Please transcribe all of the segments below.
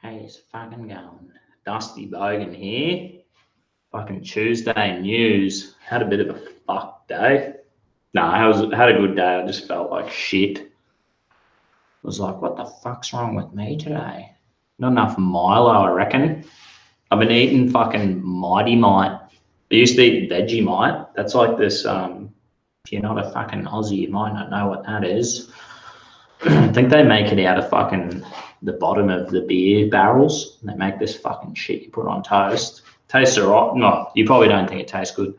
Hey, it's fucking going. Dusty Bogan here. Fucking Tuesday news. Had a bit of a fuck day. No, had a good day. I just felt like shit. I was like, what the fuck's wrong with me today? Not enough Milo, I reckon. I've been eating fucking Mighty Mite. I used to eat Vegemite. That's like this, if you're not a fucking Aussie, you might not know what that is. I think they make it out of fucking the bottom of the beer barrels. And they make this fucking shit you put on toast. Tastes alright. No, you probably don't think it tastes good.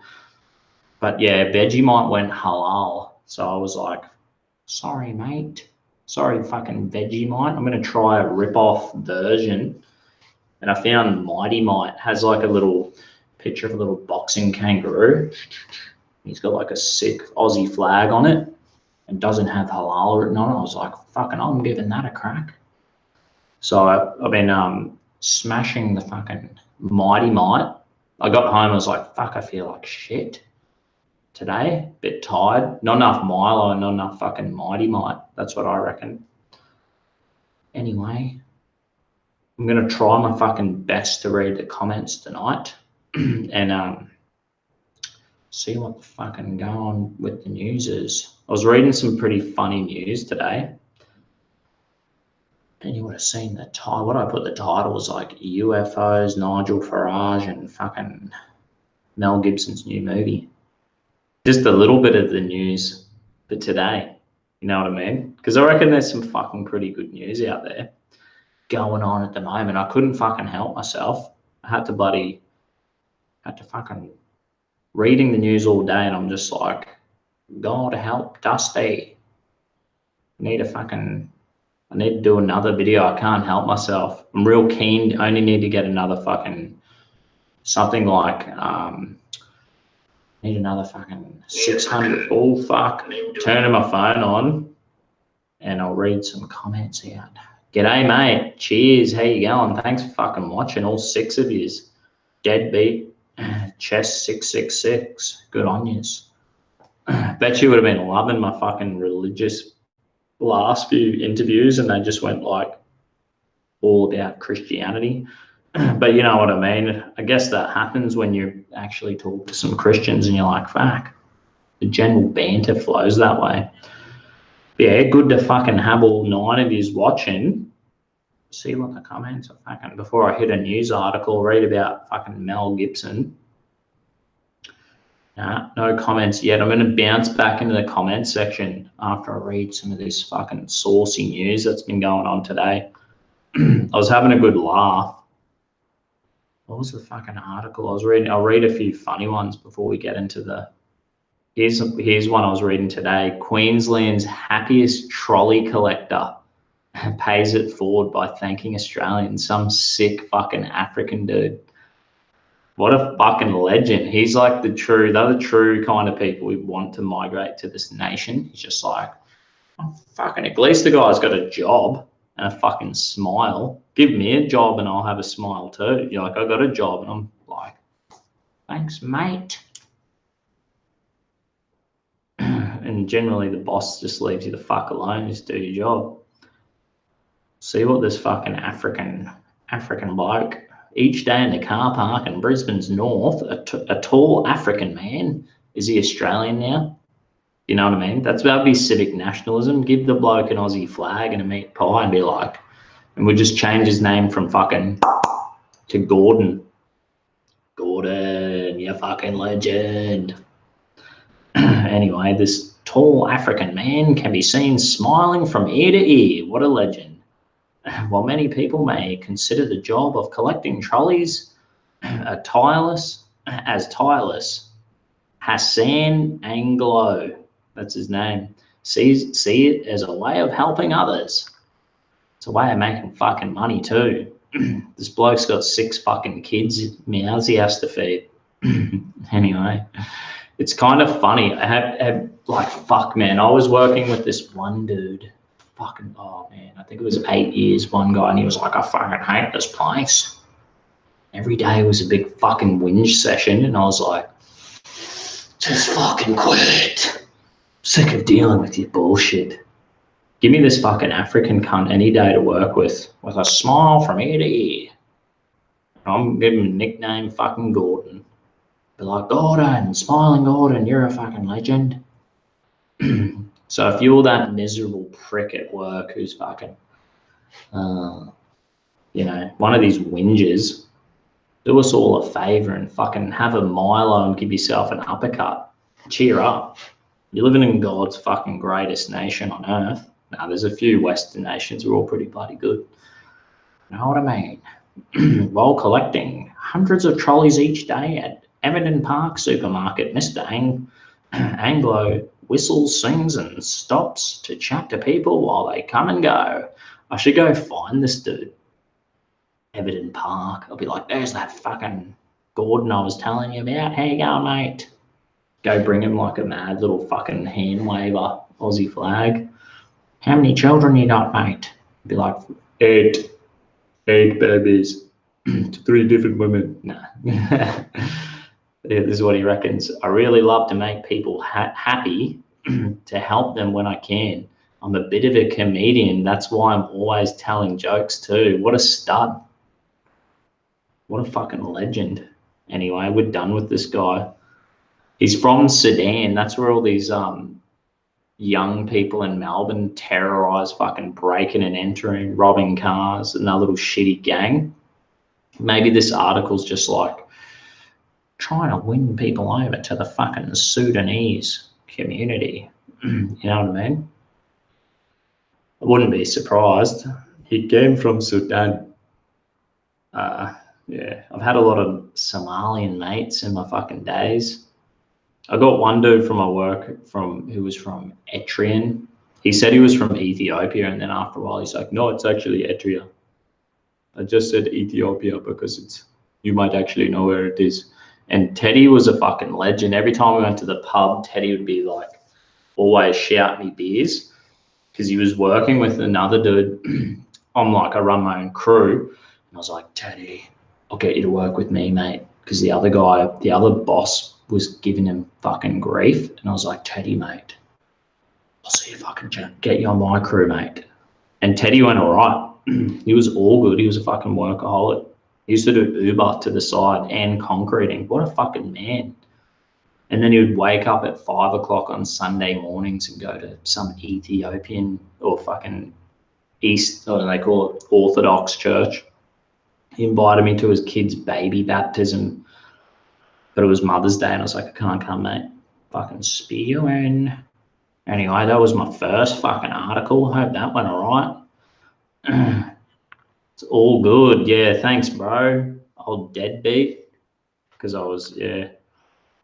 But yeah, Vegemite went halal. So I was like, sorry, mate. Sorry, fucking Vegemite. I'm going to try a rip-off version. And I found Mighty Mite has like a little picture of a little boxing kangaroo. He's got like a sick Aussie flag on it and doesn't have halal written on it. I was like, fucking, I'm giving that a crack. So I've been smashing the fucking Mighty Mite. I got home, I was like, fuck, I feel like shit today. Bit tired. Not enough Milo and not enough fucking Mighty Mite. That's what I reckon. Anyway, I'm going to try my fucking best to read the comments tonight and see what the fucking go on with the news is. I was reading some pretty funny news today. And you would have seen the title. What I put the title was like UFOs, Nigel Farage, and fucking Mel Gibson's new movie. Just a little bit of the news for today. You know what I mean? Because I reckon there's some fucking pretty good news out there going on at the moment. I couldn't fucking help myself. I had to fucking reading the news all day, and I'm just like, God help Dusty. I need to do another video. I can't help myself. I'm real keen. I only need to get another fucking something like need another fucking 600. Oh fuck! Turning my phone on, and I'll read some comments out. G'day, mate. Cheers. How you going? Thanks for fucking watching. All 6 of yous. Deadbeat. Chess 666. Good on yous. Bet you would have been loving my fucking religious last few interviews, and they just went like all about Christianity. But you know what I mean? I guess that happens when you actually talk to some Christians and you're like, fuck, the general banter flows that way. But yeah, good to fucking have all 9 of yous watching. See what the comments are fucking before I hit a news article, read about fucking Mel Gibson. Nah, no comments yet. I'm going to bounce back into the comments section after I read some of this fucking saucy news that's been going on today. I was having a good laugh. What was the fucking article I was reading? I'll read a few funny ones before we get into the... Here's one I was reading today. Queensland's happiest trolley collector pays it forward by thanking Australians. Some sick fucking African dude. What a fucking legend. He's like the true kind of people we want to migrate to this nation. He's just like, oh, fucking, at least the guy's got a job and a fucking smile. Give me a job and I'll have a smile too. You're like, I got a job, and I'm like, thanks, mate. And generally the boss just leaves you the fuck alone, just do your job. See what this fucking African bloke. Each day in the car park in Brisbane's north, a tall African man. Is he Australian now? You know what I mean? That'd be civic nationalism. Give the bloke an Aussie flag and a meat pie and be like, and we'll just change his name from fucking to Gordon. Gordon, you fucking legend. Anyway, this tall African man can be seen smiling from ear to ear. What a legend. While many people may consider the job of collecting trolleys tireless, Hassan Anglo, that's his name, see it as a way of helping others. It's a way of making fucking money too. This bloke's got 6 fucking kids, mouths he has to feed. Anyway, it's kind of funny. I have like, fuck, man, I was working with this one dude. Fucking, oh man, I think it was 8 years, one guy, and he was like, I fucking hate this place. Every day was a big fucking whinge session, and I was like, just fucking quit. Sick of dealing with your bullshit. Give me this fucking African cunt any day to work with a smile from ear to ear. I'm giving him a nickname fucking Gordon. Be like, Gordon, smiling Gordon, you're a fucking legend. So if you're that miserable prick at work who's fucking, you know, one of these whingers, do us all a favour and fucking have a Milo and give yourself an uppercut. Cheer up. You're living in God's fucking greatest nation on earth. Now, there's a few Western nations who are all pretty bloody good. You know what I mean? While collecting hundreds of trolleys each day at Everton Park supermarket, Mr. Anglo whistles, sings and stops to chat to people while they come and go. I should go find this dude. Everton Park. I'll be like, there's that fucking Gordon I was telling you about. How you going, mate? Go bring him like a mad little fucking hand waver Aussie flag. How many children you got, mate? Be like, 8 babies. 3 different women. Nah. This is what he reckons. I really love to make people happy to help them when I can. I'm a bit of a comedian. That's why I'm always telling jokes too. What a stud. What a fucking legend. Anyway, we're done with this guy. He's from Sudan. That's where all these young people in Melbourne terrorise, fucking breaking and entering, robbing cars, and that little shitty gang. Maybe this article's just like trying to win people over to the fucking Sudanese community. You know what I mean? I wouldn't be surprised. He came from Sudan. Yeah, I've had a lot of Somalian mates in my fucking days. I got one dude from my work who was from Eritrea. He said he was from Ethiopia, and then after a while he's like, no, it's actually Eritrea. I just said Ethiopia because you might actually know where it is. And Teddy was a fucking legend. Every time we went to the pub, Teddy would be like, always shout me beers, because he was working with another dude. I run my own crew, and I was like, Teddy, I'll get you to work with me, mate, because the other boss was giving him fucking grief, and I was like, Teddy, mate, I'll see if I can get you on my crew, mate. And Teddy went all right. He was all good. He was a fucking workaholic. He used to do Uber to the side and concreting. What a fucking man. And then he would wake up at 5 o'clock on Sunday mornings and go to some Ethiopian or fucking East, or they call it Orthodox church. He invited me to his kid's baby baptism, but it was Mother's Day, and I was like, I can't come, mate. Fucking spewing. Anyway, that was my first fucking article. I hope that went all right. It's all good. Yeah, thanks, bro. Old deadbeat. Because I was, yeah.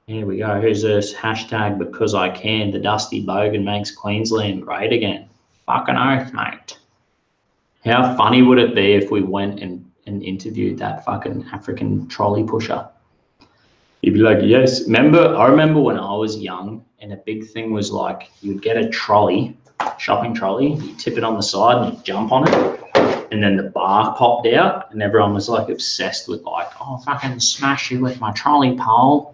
Here we go. Who's this? Hashtag because I can. The Dusty Bogan makes Queensland great again. Fucking oath, mate. How funny would it be if we went and interviewed that fucking African trolley pusher? He'd be like, yes. I remember when I was young, and a big thing was like, you'd get a trolley, shopping trolley, you tip it on the side and you jump on it, and then the bar popped out, and everyone was like obsessed with like, oh, fucking smash you with my trolley pole.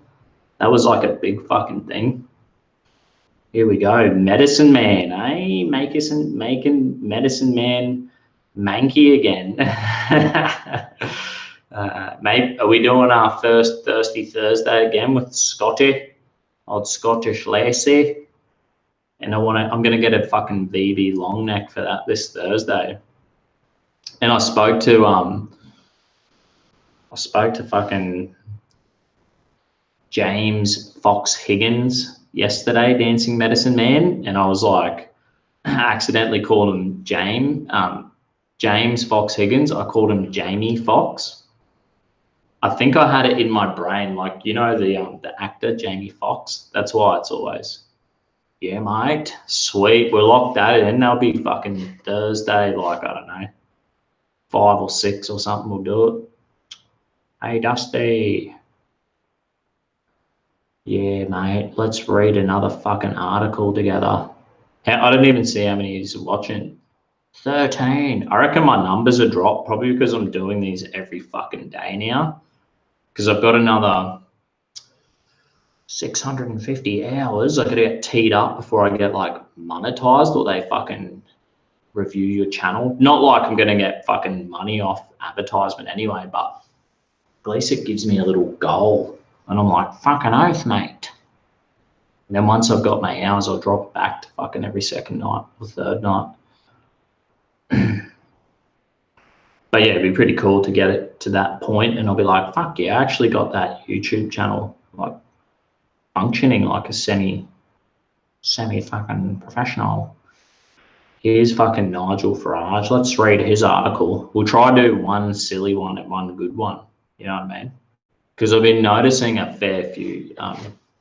That was like a big fucking thing. Here we go. Medicine Man, eh? Making Medicine Man manky again. Mate, are we doing our first Thirsty Thursday again with Scotty? Old Scottish Lacey. And I'm gonna get a fucking VB long neck for that this Thursday. And I spoke to fucking James Fox Higgins yesterday, Dancing Medicine Man, and I was like, I accidentally called him James Fox Higgins. I called him Jamie Fox. I think I had it in my brain, like, you know, the actor Jamie Fox. That's why it's always, yeah, mate, sweet. We'll lock that in. That'll be fucking Thursday, like, I don't know, 5 or 6 or something. We'll do it. Hey, Dusty. Yeah, mate, let's read another fucking article together. I didn't even see how many of you are watching. 13. I reckon my numbers are dropped, probably because I'm doing these every fucking day now. Because I've got another 650 hours. I got to get teed up before I get like monetized, or they fucking review your channel. Not like I'm going to get fucking money off advertisement anyway, but at least it gives me a little goal. And I'm like, fucking oath, mate. And then once I've got my hours, I'll drop it back to fucking every second night or third night. But yeah, it'd be pretty cool to get it to that point, and I'll be like, fuck yeah, I actually got that YouTube channel like functioning like a semi fucking professional. Here's fucking Nigel Farage. Let's read his article. We'll try to do one silly one and one good one. You know what I mean? Because I've been noticing a fair few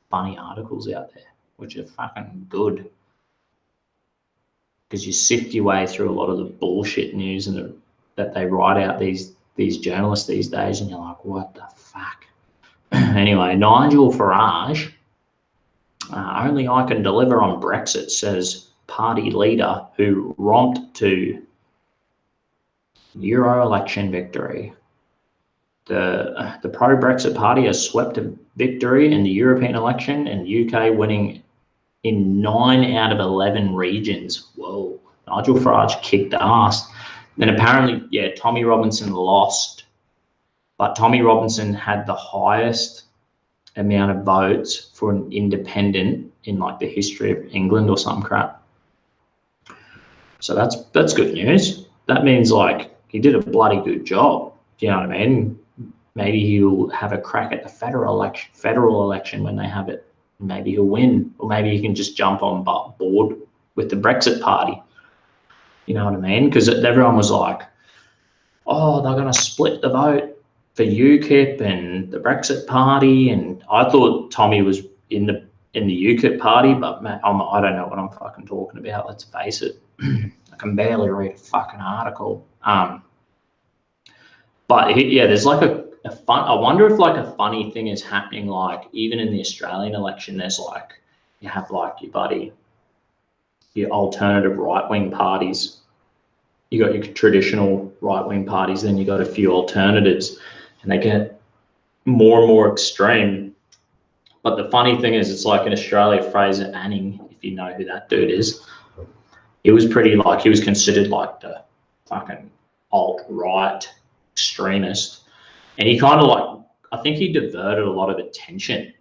funny articles out there, which are fucking good. Because you sift your way through a lot of the bullshit news and that they write out these journalists these days, and you're like, what the fuck? Anyway, Nigel Farage, only I can deliver on Brexit, says party leader who romped to Euro election victory. The pro-Brexit party has swept a victory in the European election, and the UK winning in 9 out of 11 regions. Whoa, Nigel Farage kicked ass. Then apparently, yeah, Tommy Robinson lost, but Tommy Robinson had the highest amount of votes for an independent in like the history of England or some crap. So that's good news. That means like he did a bloody good job. Do you know what I mean? Maybe he'll have a crack at the federal election when they have it. Maybe he'll win, or maybe he can just jump on board with the Brexit party. You know what I mean? Because everyone was like, oh, they're going to split the vote for UKIP and the Brexit party. And I thought Tommy was in the UKIP party, but man, I don't know what I'm fucking talking about. Let's face it. I can barely read a fucking article. But yeah, there's like a fun. I wonder if like a funny thing is happening. Like even in the Australian election, there's like you have like your alternative right-wing parties. You got your traditional right-wing parties, then you got a few alternatives, and they get more and more extreme. But the funny thing is, it's like in Australia, Fraser Anning, if you know who that dude is, he was pretty like, he was considered like the fucking alt-right extremist. And he kind of like, I think he diverted a lot of attention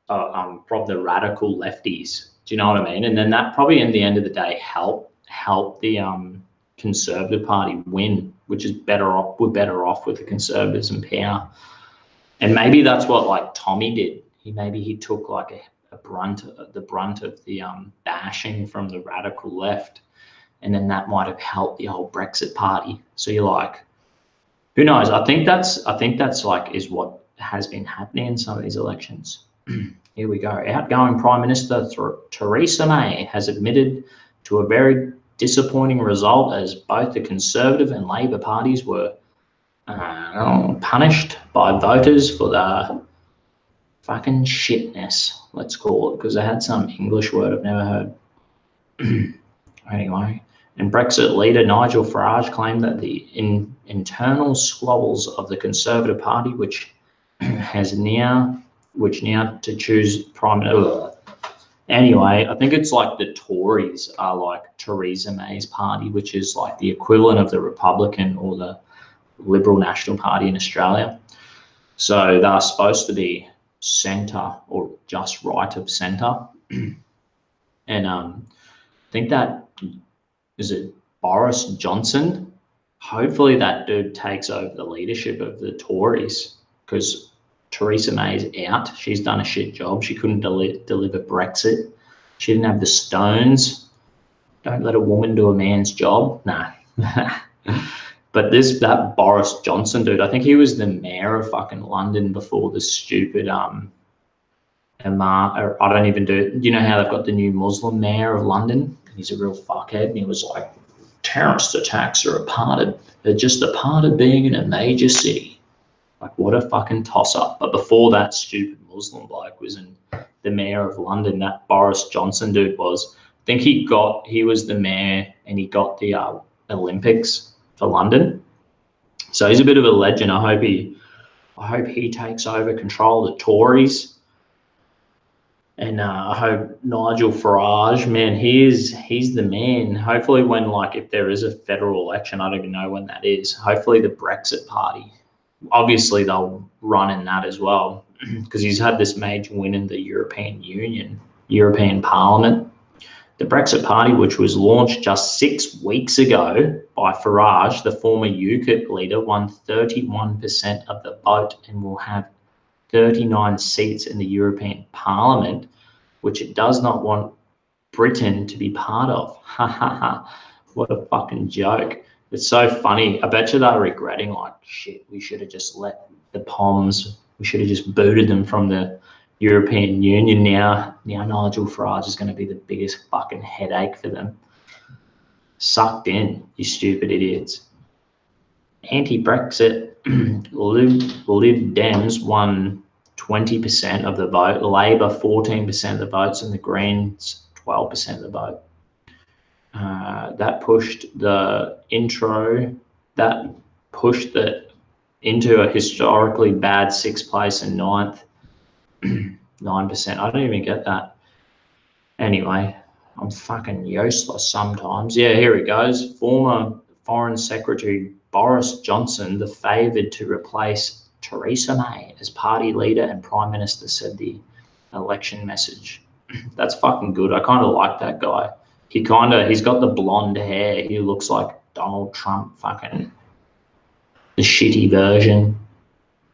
from the radical lefties. Do you know what I mean? And then that probably in the end of the day helped the Conservative Party win, which is better off. We're better off with the Conservatives in power. And maybe that's what like Tommy did. He took like the brunt of the bashing from the radical left, and then that might have helped the whole Brexit party. So you're like, who knows? I think that's like is what has been happening in some of these elections. Here we go. Outgoing Prime Minister Theresa May has admitted to a very disappointing result as both the Conservative and Labor parties were punished by voters for the fucking shitness, let's call it, because they had some English word I've never heard. Anyway, and Brexit leader Nigel Farage claimed that the internal squabbles of the Conservative Party, which now to choose prime minister. Anyway, I think it's like the Tories are like Theresa May's party, which is like the equivalent of the Republican or the Liberal National Party in Australia. So they're supposed to be centre or just right of centre. And I think that, is it Boris Johnson? Hopefully that dude takes over the leadership of the Tories, because Theresa May's out. She's done a shit job. She couldn't deliver Brexit. She didn't have the stones. Don't let a woman do a man's job. Nah. But that Boris Johnson dude, I think he was the mayor of fucking London before the stupid I don't even do. You know how they've got the new Muslim mayor of London? He's a real fuckhead, and he was like, terrorist attacks are just a part of being in a major city. Like, what a fucking toss-up. But before that stupid Muslim bloke was in the mayor of London, that Boris Johnson dude was. I think he was the mayor, and he got the Olympics for London. So he's a bit of a legend. I hope he takes over control of the Tories. And I hope Nigel Farage, man, he's the man. Hopefully, when like if there is a federal election, I don't even know when that is. Hopefully, the Brexit party, obviously they'll run in that as well, because he's had this major win in the European Union, European Parliament. The Brexit party, which was launched just 6 weeks ago by Farage, the former UKIP leader, won 31% of the vote and will have 39 seats in the European Parliament, which it does not want Britain to be part of. Ha ha ha. What a fucking joke. It's so funny. I bet you they're regretting, like, shit, we should have just let the Poms, we should have just booted them from the European Union. Now Nigel Farage is going to be the biggest fucking headache for them. Sucked in, you stupid idiots. Anti-Brexit, Lib Dems won 20% of the vote, Labor 14% of the votes, and the Greens 12% of the vote. That pushed into a historically bad 6th place and 9th. 9%. I don't even get that. Anyway, I'm fucking useless sometimes. Yeah, here it goes. Former Foreign Secretary Boris Johnson, the favoured to replace Theresa May as party leader and Prime Minister, said the election message. That's fucking good. I kind of like that guy. He's got the blonde hair. He looks like Donald Trump, fucking the shitty version.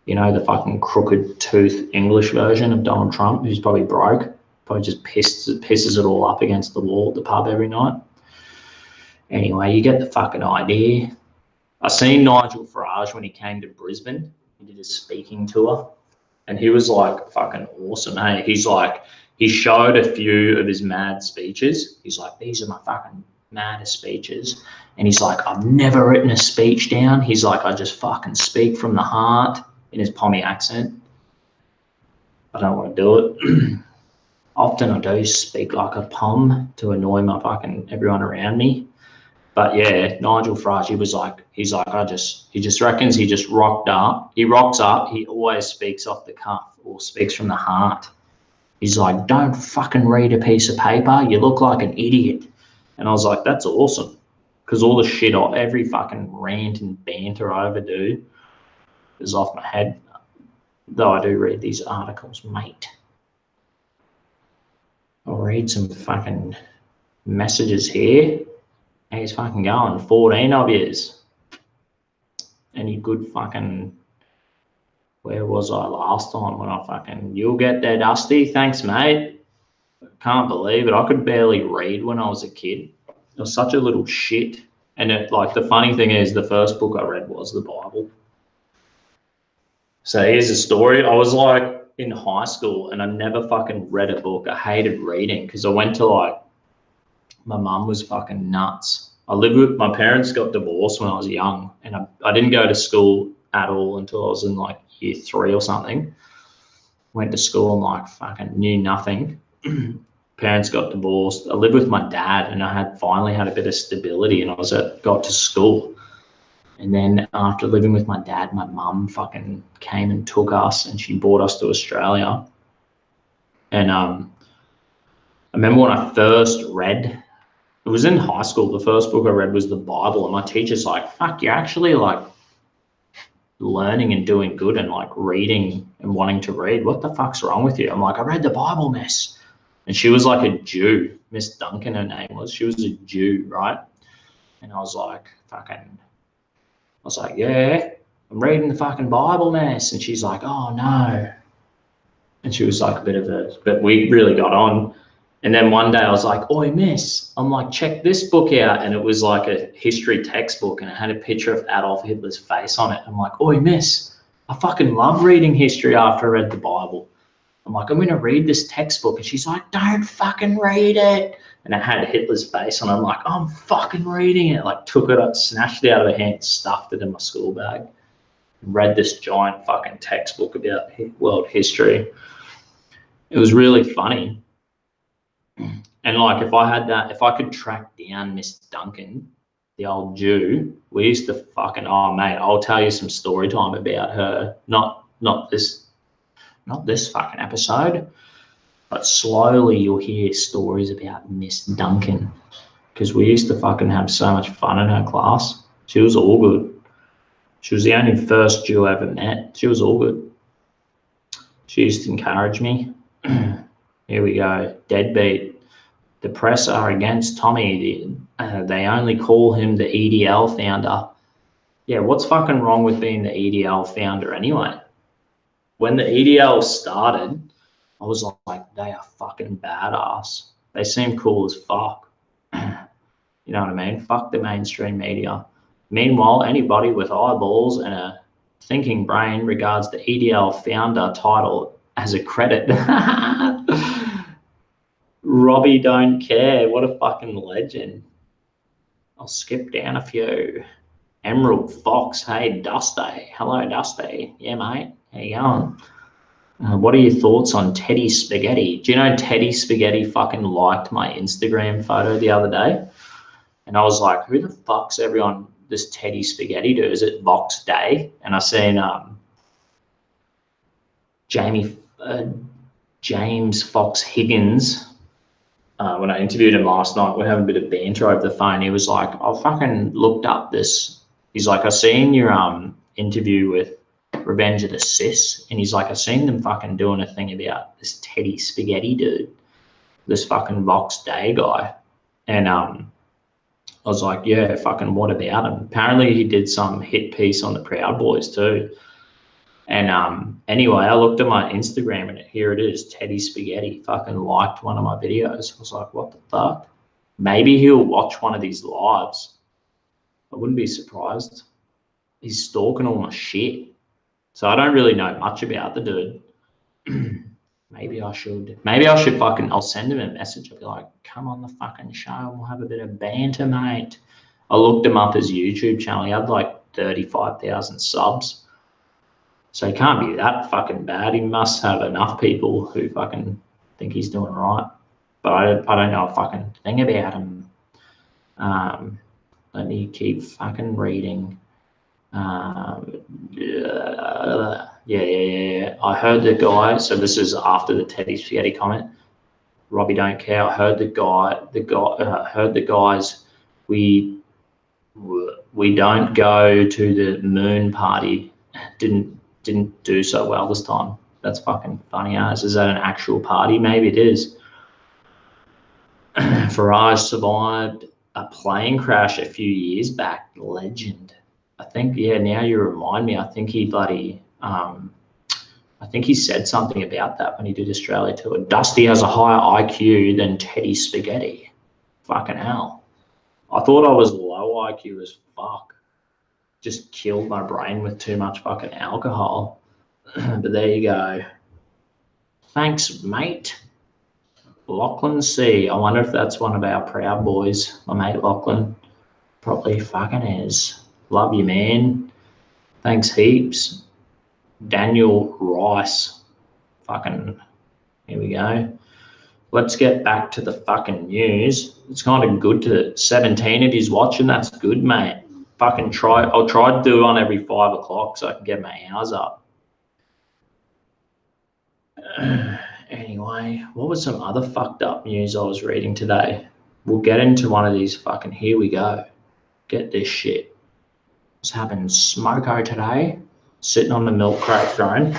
You know, the fucking crooked tooth English version of Donald Trump, who's probably broke. Probably just pisses it all up against the wall at the pub every night. Anyway, you get the fucking idea. I seen Nigel Farage when he came to Brisbane. He did a speaking tour, and he was like fucking awesome. Hey, he showed a few of his mad speeches. He's like, these are my fucking maddest speeches. And he's like, I've never written a speech down. He's like, I just fucking speak from the heart, in his Pommy accent. I don't want to do it. Often I do speak like a Pom to annoy my fucking everyone around me. But yeah, Nigel Farage, he just reckons he just rocked up. He rocks up. He always speaks off the cuff or speaks from the heart. He's like, don't fucking read a piece of paper. You look like an idiot. And I was like, that's awesome. Because all the shit, every fucking rant and banter I ever do is off my head. Though I do read these articles, mate. I'll read some fucking messages here. He's fucking going. 14 of yous. Any good fucking... Where was I last time when I fucking... You'll get there, Dusty. Thanks, mate. Can't believe it. I could barely read when I was a kid. I was such a little shit. And the funny thing is, the first book I read was the Bible. So here's a story. I was like in high school and I never fucking read a book. I hated reading because I went to my mum was fucking nuts. My parents got divorced when I was young, and I didn't go to school at all until I was in year 3 or something. Went to school and fucking knew nothing. Parents got divorced. I lived with my dad, and I finally had a bit of stability, and got to school. And then after living with my dad, my mum fucking came and took us, and she brought us to Australia. And I remember when I first read, it was in high school, the first book I read was the Bible, and my teacher's like, fuck, you're actually learning and doing good and reading and wanting to read. What the fuck's wrong with you? I'm like, I read the Bible, miss. And she was like a Jew. Miss Duncan, her name was. She was a Jew, right? And I was like, yeah, I'm reading the fucking Bible, miss. And she's like, oh, no. And she was like but we really got on. And then one day I was like, oi, miss. I'm like, check this book out. And it was like a history textbook, and it had a picture of Adolf Hitler's face on it. I'm like, oi, miss, I fucking love reading history after I read the Bible. I'm like, I'm going to read this textbook. And she's like, don't fucking read it. And it had Hitler's face on it. I'm like, I'm fucking reading it. Took it up, snatched it out of her hand, stuffed it in my school bag, and read this giant fucking textbook about world history. It was really funny. And if I could track down Miss Duncan, the old Jew, we used to fucking, oh mate, I'll tell you some story time about her. Not this fucking episode. But slowly you'll hear stories about Miss Duncan, because we used to fucking have so much fun in her class. She was all good. She was the only first Jew I ever met. She was all good. She used to encourage me. Here we go. Deadbeat. The press are against Tommy. They only call him the EDL founder. Yeah, what's fucking wrong with being the EDL founder anyway? When the EDL started, I was like, they are fucking badass. They seem cool as fuck. You know what I mean? Fuck the mainstream media. Meanwhile, anybody with eyeballs and a thinking brain regards the EDL founder title as a credit. Robbie don't care. What a fucking legend. I'll skip down a few. Emerald Fox. Hey, Dusty. Hello, Dusty. Yeah, mate. How you going? What are your thoughts on Teddy Spaghetti? Do you know Teddy Spaghetti fucking liked my Instagram photo the other day? And I was like, who the fuck's everyone this Teddy Spaghetti do? Is it Vox Day? And I seen James Fox Higgins, when I interviewed him last night, we're having a bit of banter over the phone. He was like, I fucking looked up this. He's like, I seen your interview with Revenge of the Sis, and he's like, I seen them fucking doing a thing about this Teddy Spaghetti dude, this fucking Vox Day guy. And I was like, yeah, fucking what about him? Apparently he did some hit piece on the Proud Boys too. And anyway, I looked at my Instagram and here it is, Teddy Spaghetti fucking liked one of my videos. I was like, what the fuck? Maybe he'll watch one of these lives. I wouldn't be surprised. He's stalking all my shit. So I don't really know much about the dude. Maybe I should fucking, I'll send him a message. I'll be like, come on the fucking show. We'll have a bit of banter, mate. I looked him up his YouTube channel. He had like 35,000 subs. So he can't be that fucking bad. He must have enough people who fucking think he's doing right. But I don't know a fucking thing about him. Let me keep fucking reading. Yeah. I heard the guy. So this is after the Teddy Spaghetti comment. Robbie don't care. I heard heard the guys. We don't go to the moon party. Didn't do so well this time. That's fucking funny as. Is that an actual party? Maybe it is. Farage survived a plane crash a few years back. Legend. I think, yeah, now you remind me. I think he said something about that when he did Australia tour. Dusty has a higher IQ than Teddy Spaghetti. Fucking hell. I thought I was low IQ as fuck. Just killed my brain with too much fucking alcohol. But there you go. Thanks, mate. Lachlan C. I wonder if that's one of our Proud Boys. My mate Lachlan. Probably fucking is. Love you, man. Thanks heaps. Daniel Rice. Fucking, here we go. Let's get back to the fucking news. It's kind of good to 17 of you's watching. That's good, mate. Fucking I'll try to do one every 5 o'clock so I can get my hours up. Anyway, what was some other fucked up news I was reading today? We'll get into one of these fucking, here we go. Get this shit. What's happening? Smoko today, sitting on the milk crate throne.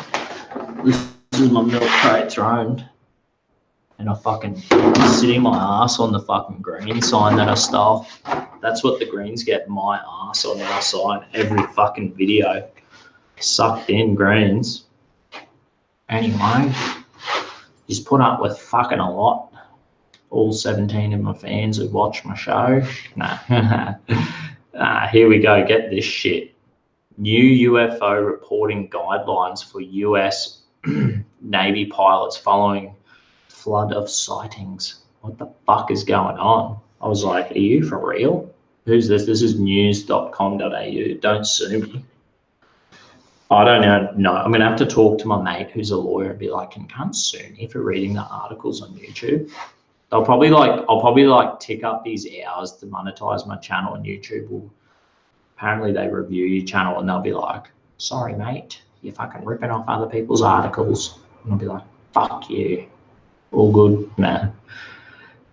This is my milk crate throne. And I fucking sitting my ass on the fucking green sign that I stole. That's what the Greens get, my ass on our sign every fucking video. Sucked in Greens. Anyway, just put up with fucking a lot. All 17 of my fans who watch my show. Nah. Here we go. Get this shit. New UFO reporting guidelines for US Navy pilots following flood of sightings. What the fuck is going on? I was like, are you for real? Who's this? This is news.com.au. Don't sue me. I don't know. No, I'm going to have to talk to my mate who's a lawyer and be like, you can't sue me for reading the articles on YouTube. I'll probably tick up these hours to monetize my channel, and YouTube will, apparently they review your channel and they'll be like, sorry, mate, you're fucking ripping off other people's articles. And I'll be like, fuck you. All good, man.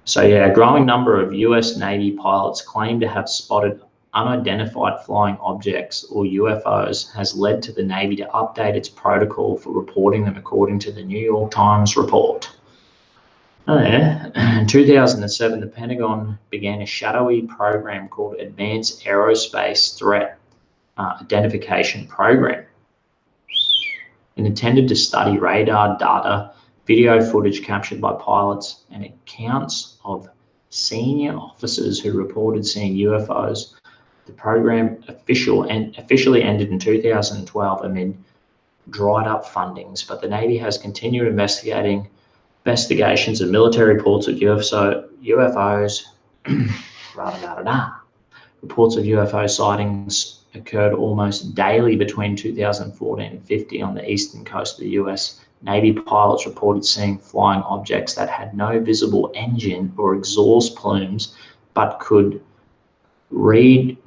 So yeah, a growing number of US Navy pilots claim to have spotted unidentified flying objects or UFOs has led to the Navy to update its protocol for reporting them, according to the New York Times report. Oh yeah. In 2007, the Pentagon began a shadowy program called Advanced Aerospace Threat Identification Program, and intended to study radar data, video footage captured by pilots, and accounts of senior officers who reported seeing UFOs. The program officially ended in 2012 amid dried up fundings, but the Navy has continued investigations of military reports of UFOs. Reports of UFO sightings occurred almost daily between 2014 and 50 on the eastern coast of the US. Navy pilots reported seeing flying objects that had no visible engine or exhaust plumes, but could read,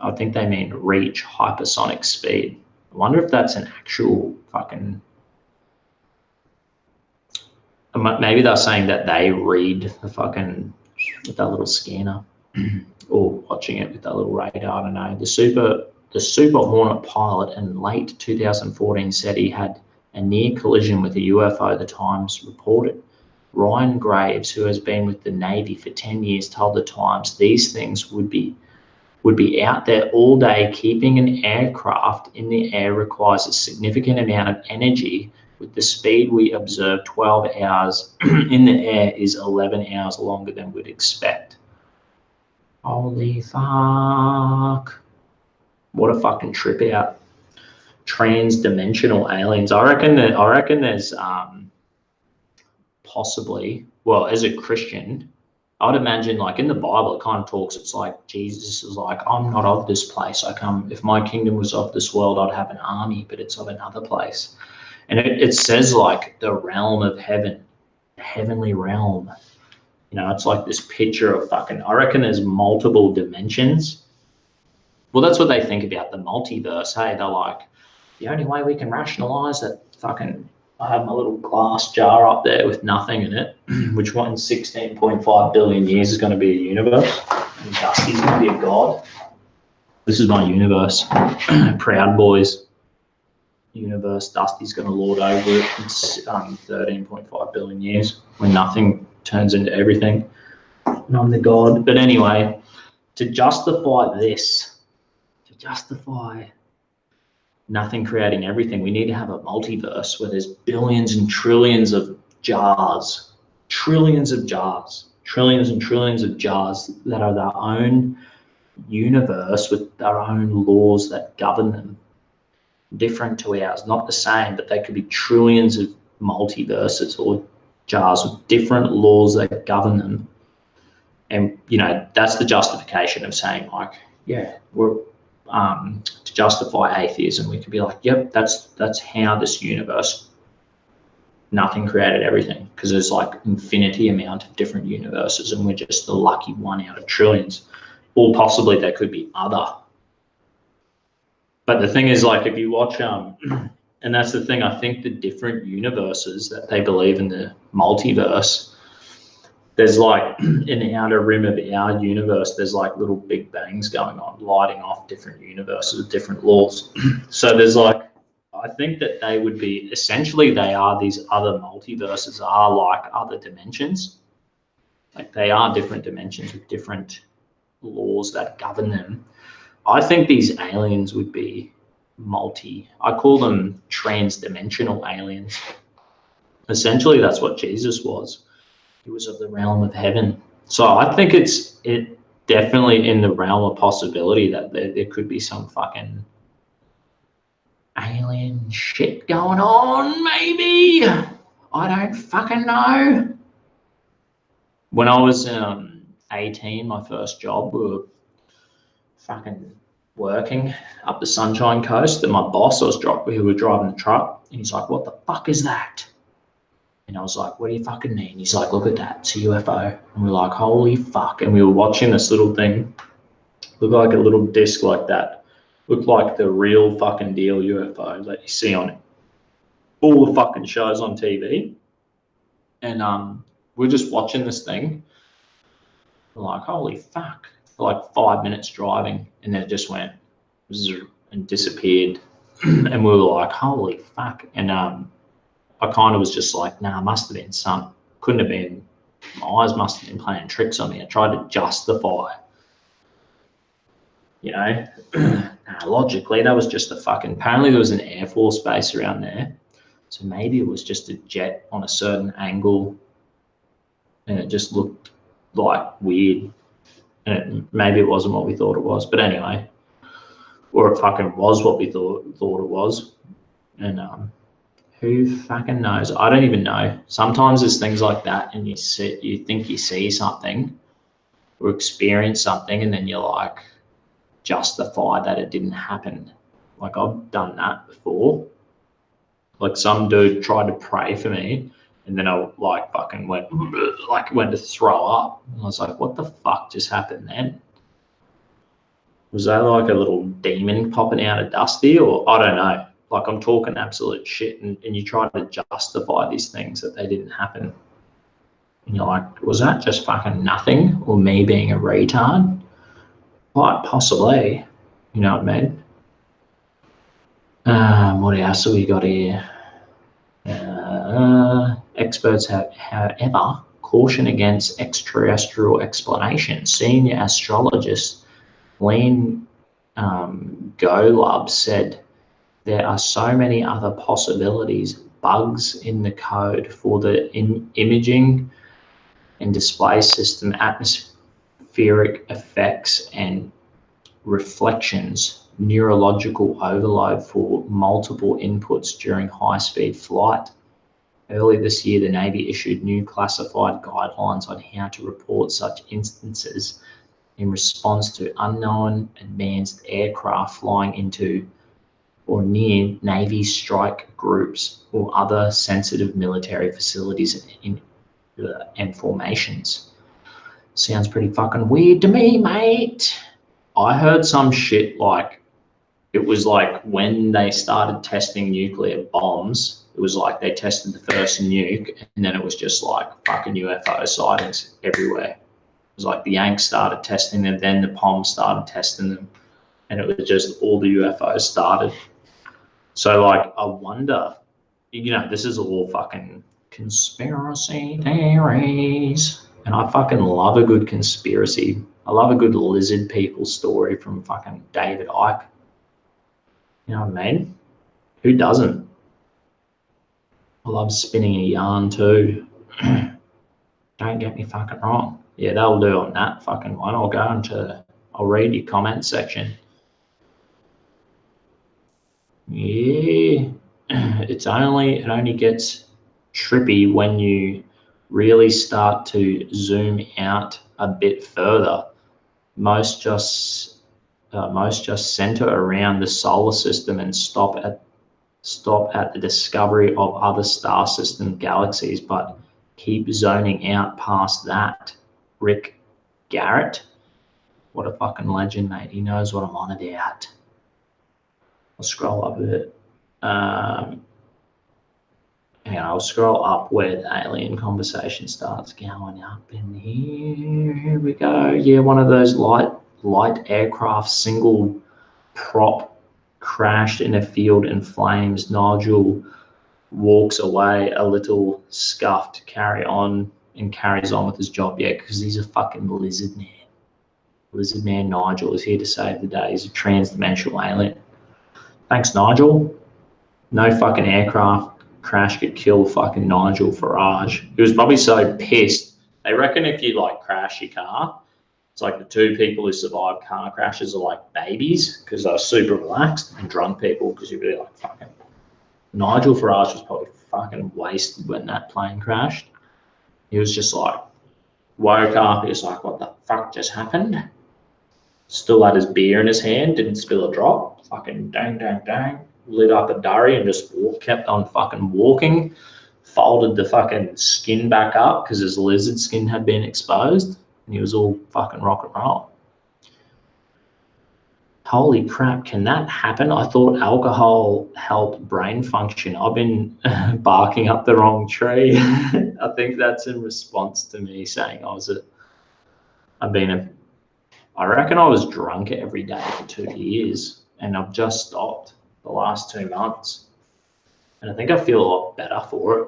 I think they mean reach hypersonic speed. I wonder if that's an actual fucking, maybe they're saying that they read the fucking, with that little scanner, or watching it with that little radar, I don't know. The Super Hornet pilot in late 2014 said he had a near collision with a UFO, the Times reported. Ryan Graves, who has been with the Navy for 10 years, told the Times these things would be out there all day. Keeping an aircraft in the air requires a significant amount of energy. With the speed we observe, 12 hours in the air is 11 hours longer than we'd expect. Holy fuck. What a fucking trip out. Trans-dimensional aliens. I reckon there's possibly, well, as a Christian, I'd imagine, like in the Bible, it kind of talks, it's like Jesus is like, I'm not of this place. I come, if my kingdom was of this world, I'd have an army, but it's of another place. And it says like the realm of heaven, the heavenly realm. You know, it's like this picture of fucking, I reckon there's multiple dimensions. Well, that's what they think about the multiverse. Hey, they're like, the only way we can rationalize that fucking, I have my little glass jar up there with nothing in it, which one in 16.5 billion years is going to be a universe, and Dusty's going to be a god. This is my universe. Proud Boys universe. Dusty's going to lord over it. It's 13.5 billion years when nothing turns into everything, and I'm the god. But anyway, to justify nothing creating everything, we need to have a multiverse where there's billions and trillions of jars, trillions and trillions of jars that are their own universe with their own laws that govern them, different to ours, not the same, but they could be trillions of multiverses or jars with different laws that govern them. And, you know, that's the justification of saying, like, yeah, we're to justify atheism, we could be like, yep, that's how this universe, nothing created everything, because there's like infinity amount of different universes and we're just the lucky one out of trillions. Or possibly there could be other. But the thing is, like, if you watch, and that's the thing, I think the different universes that they believe in the multiverse, there's like in the outer rim of our universe, there's like little big bangs going on, lighting off different universes with different laws. So there's like, I think that they would be, essentially they are, these other multiverses are like other dimensions. Like they are different dimensions with different laws that govern them. I think these aliens would be I call them trans-dimensional aliens. Essentially that's what Jesus was. He was of the realm of heaven. So I think it's definitely in the realm of possibility that there could be some fucking alien shit going on, maybe. I don't fucking know. When I was 18, my first job, we were fucking working up the Sunshine Coast, and my boss, we were driving the truck, and he's like, what the fuck is that? And I was like, what do you fucking mean? He's like, look at that, it's a UFO. And we're like, holy fuck. And we were watching this little thing, looked like a little disc like that. Looked like the real fucking deal UFO that you see on all the fucking shows on TV. And we're just watching this thing. We're like, holy fuck, for like 5 minutes driving, and then it just went and disappeared. And we were like, holy fuck. And I kind of was just like, nah, must have been some, couldn't have been, my eyes must have been playing tricks on me. I tried to justify, you know, logically, that was just a fucking, apparently there was an Air Force base around there. So maybe it was just a jet on a certain angle and it just looked like weird. And maybe it wasn't what we thought it was. But anyway, or it fucking was what we thought it was. And who fucking knows? I don't even know. Sometimes there's things like that and you think you see something or experience something and then you're like, justify that it didn't happen. Like I've done that before. Like some dude tried to pray for me and then I like fucking went to throw up. And I was like, what the fuck just happened then? Was that like a little demon popping out of Dusty, or I don't know. Like I'm talking absolute shit and you try to justify these things that they didn't happen. And you're like, was that just fucking nothing or me being a retard? Quite possibly, you know what I mean? What else have we got here? Experts have, however, caution against extraterrestrial explanations. Senior astrologist Lean Golub said there are so many other possibilities, bugs in the code for the imaging and display system, atmospheric effects and reflections, neurological overload for multiple inputs during high-speed flight. Early this year, the Navy issued new classified guidelines on how to report such instances in response to unknown advanced aircraft flying into or near Navy strike groups or other sensitive military facilities and formations. Sounds pretty fucking weird to me, mate. I heard some shit like it was like when they started testing nuclear bombs, it was like they tested the first nuke and then it was just like fucking UFO sightings everywhere. It was like the Yanks started testing them, then the POM started testing them, and it was just all the UFOs started. So like I wonder, you know, this is all fucking conspiracy theories. And I fucking love a good conspiracy. I love a good lizard people story from fucking David Icke. You know what I mean? Who doesn't? I love spinning a yarn too. Don't get me fucking wrong. Yeah, that'll do on that fucking one. I'll read your comment section. Yeah, it only gets trippy when you really start to zoom out a bit further. Most just center around the solar system and stop at the discovery of other star system galaxies, but keep zoning out past that. Rick Garrett, what a fucking legend, mate. He knows what I'm on about. I'll scroll up a bit. I'll scroll up where the alien conversation starts going up in here. Here we go. Yeah, one of those light aircraft single prop crashed in a field in flames. Nigel walks away a little scuffed, carries on with his job. Yeah, because he's a fucking lizard man. Lizard man Nigel is here to save the day. He's a trans-dimensional alien. Thanks, Nigel. No fucking aircraft crash could kill fucking Nigel Farage. He was probably so pissed. They reckon if you like crash your car, it's like the two people who survive car crashes are like babies because they're super relaxed, and drunk people because you're really like fucking. Nigel Farage was probably fucking wasted when that plane crashed. He was just like, woke up, he was like, what the fuck just happened? Still had his beer in his hand, didn't spill a drop. Fucking dang, lit up a durry and just kept on fucking walking. Folded the fucking skin back up because his lizard skin had been exposed, and he was all fucking rock and roll. Holy crap, can that happen? I thought alcohol helped brain function. I've been barking up the wrong tree. I think that's in response to me saying I reckon I was drunk every day for 2 years, and I've just stopped the last 2 months. And I think I feel a lot better for it.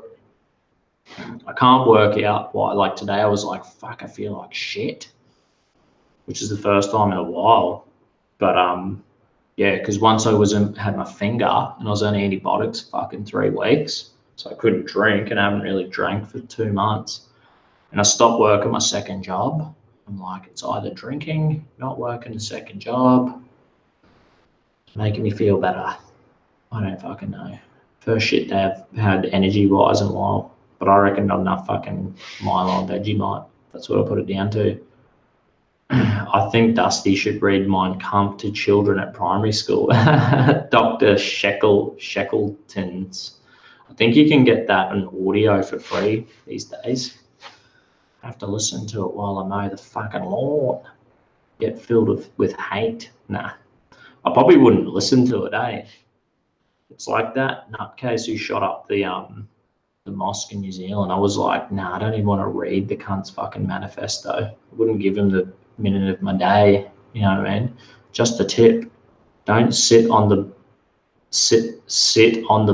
I can't work out why. Like today, I was like, fuck, I feel like shit, which is the first time in a while. But yeah, because once I had my finger and I was on antibiotics for fucking 3 weeks, so I couldn't drink, and I haven't really drank for 2 months. And I stopped working my second job. I'm like, it's either drinking, not working the second job, making me feel better. I don't fucking know. First shit day I've had energy-wise in a while, but I reckon not enough fucking Milo and Vegemite. That's what I put it down to. I think Dusty should read Mein Kampf to children at primary school. Dr. Shackleton's. I think you can get that on audio for free these days. I have to listen to it while I know the fucking Lord. Get filled with hate. Nah. I probably wouldn't listen to it, eh? It's like that nutcase who shot up the mosque in New Zealand. I was like, nah, I don't even want to read the cunt's fucking manifesto. I wouldn't give him the minute of my day. You know what I mean? Just a tip. Don't sit on the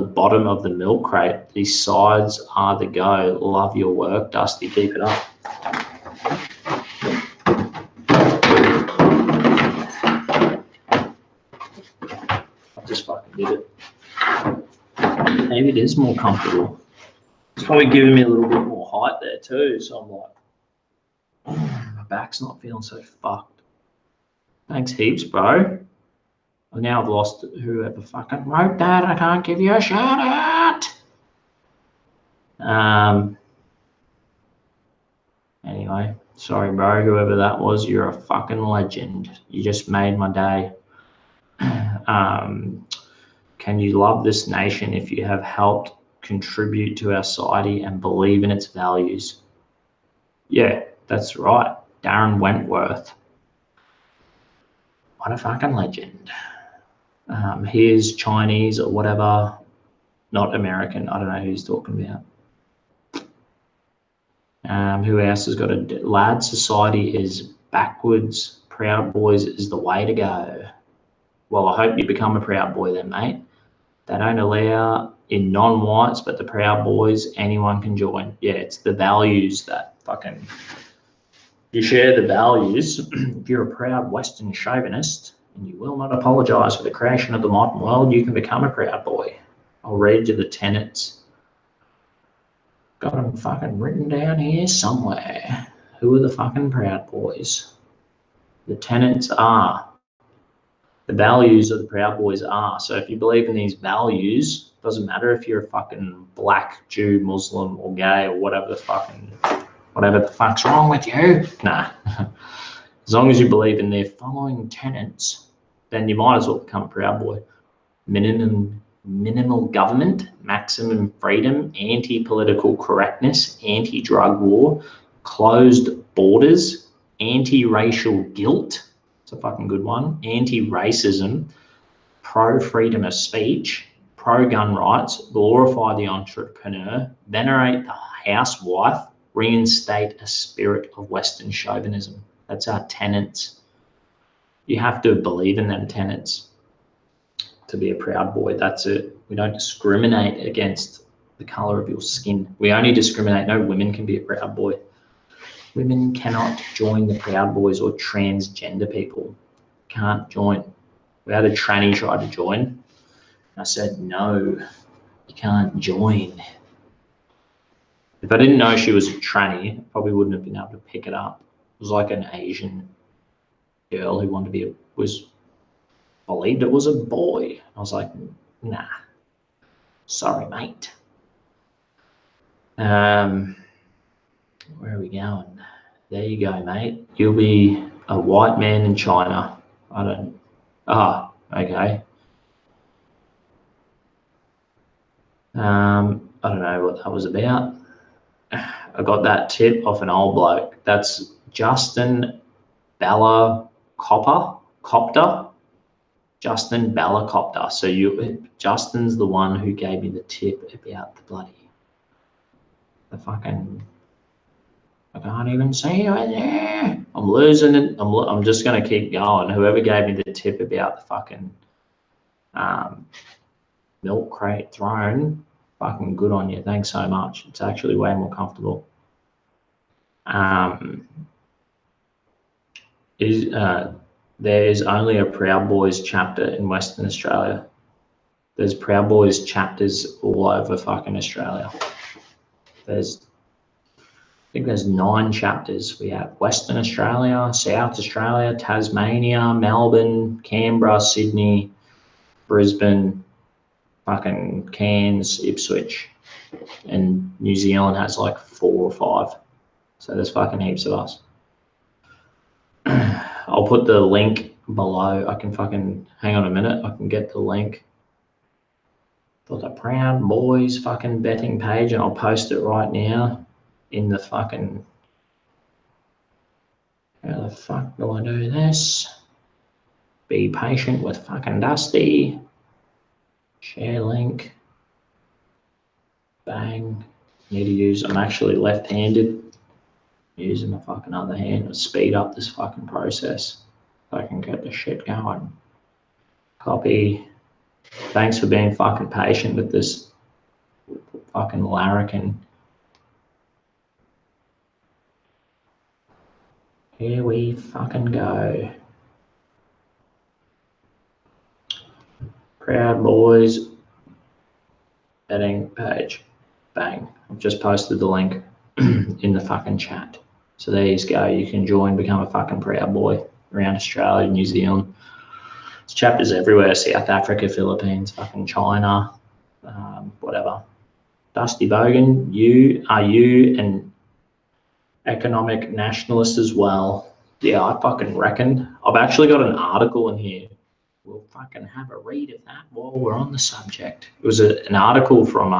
bottom of the milk crate. These sides are the go. Love your work, Dusty. Keep it up. I just fucking did it. Maybe it is more comfortable. It's probably giving me a little bit more height there too. So I'm like, oh, my back's not feeling so fucked. Thanks heaps, bro. Now I've lost whoever fucking wrote that. I can't give you a shout out. Anyway, sorry, bro. Whoever that was, you're a fucking legend. You just made my day. Can you love this nation if you have helped contribute to our society and believe in its values? Yeah, that's right. Darren Wentworth. What a fucking legend. He is Chinese or whatever, not American. I don't know who he's talking about. Who else has got a lad? Society is backwards. Proud Boys is the way to go. Well, I hope you become a Proud Boy then, mate. They don't allow in non-whites, but the Proud Boys, anyone can join. Yeah, it's the values that fucking... You share the values. If you're a proud Western chauvinist and you will not apologise for the creation of the modern world, you can become a Proud Boy. I'll read you the tenets. Got them fucking written down here somewhere. Who are the fucking Proud Boys? The tenets are... The values of the Proud Boys are. So if you believe in these values, doesn't matter if you're a fucking black, Jew, Muslim, or gay, or whatever the fuck's wrong with you. Nah. As long as you believe in their following tenets, then you might as well become a Proud Boy. Minimal government, maximum freedom, anti-political correctness, anti-drug war, closed borders, anti-racial guilt. It's a fucking good one. Anti-racism, pro-freedom of speech, pro-gun rights, glorify the entrepreneur, venerate the housewife, reinstate a spirit of Western chauvinism. That's our tenets. You have to believe in them tenets to be a Proud Boy. That's it. We don't discriminate against the colour of your skin. We only discriminate. No women can be a Proud Boy. Women cannot join the Proud Boys or transgender people. Can't join. We had a tranny try to join. I said, no, you can't join. If I didn't know she was a tranny, I probably wouldn't have been able to pick it up. It was like an Asian girl who wanted to believed it was a boy. I was like, nah, sorry, mate. Where are we going? There you go, mate. You'll be a white man in China. Okay. I don't know what that was about. I got that tip off an old bloke. That's Justin Bella Copter. Justin Bellacopter. So Justin's the one who gave me the tip about the fucking. I can't even see you in there. I'm losing it. I'm just gonna keep going. Whoever gave me the tip about the fucking milk crate throne, fucking good on you. Thanks so much. It's actually way more comfortable. There is only a Proud Boys chapter in Western Australia. There's Proud Boys chapters all over fucking Australia. I think there's 9 chapters. We have Western Australia, South Australia, Tasmania, Melbourne, Canberra, Sydney, Brisbane, fucking Cairns, Ipswich, and New Zealand has like 4 or 5. So there's fucking heaps of us. I'll put the link below. I can fucking, hang on a minute, I can get the link for the Proud Boys fucking betting page, and I'll post it right now in the fucking, how the fuck do I do this? Be patient with fucking Dusty. Share link. Bang. Need to use, I'm actually left-handed. Using the fucking other hand to speed up this fucking process so I can get the shit going. Copy. Thanks for being fucking patient with this fucking larrikin. Here we fucking go. Proud Boys betting page. Bang. I've just posted the link in the fucking chat. So there you go. You can join, become a fucking Proud Boy around Australia, New Zealand. There's chapters everywhere. South Africa, Philippines, fucking China, whatever. Dusty Bogan, are you an economic nationalist as well? Yeah, I fucking reckon. I've actually got an article in here. We'll fucking have a read of that while we're on the subject. It was an article from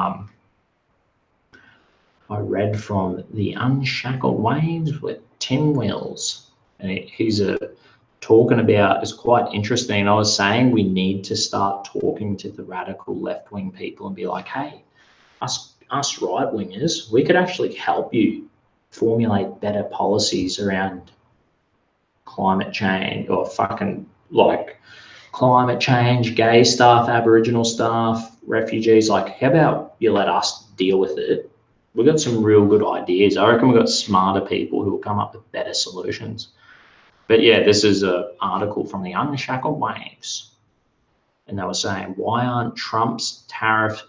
I read from The Unshackled Waves with Tim Wills, and he's talking about, it's quite interesting. I was saying we need to start talking to the radical left-wing people and be like, hey, us right-wingers, we could actually help you formulate better policies around climate change, or fucking like climate change, gay stuff, Aboriginal stuff, refugees. Like, how about you let us deal with it? We've got some real good ideas. I reckon we've got smarter people who will come up with better solutions. But yeah, this is an article from The Unshackled Waves. And they were saying, why aren't Trump's tariffs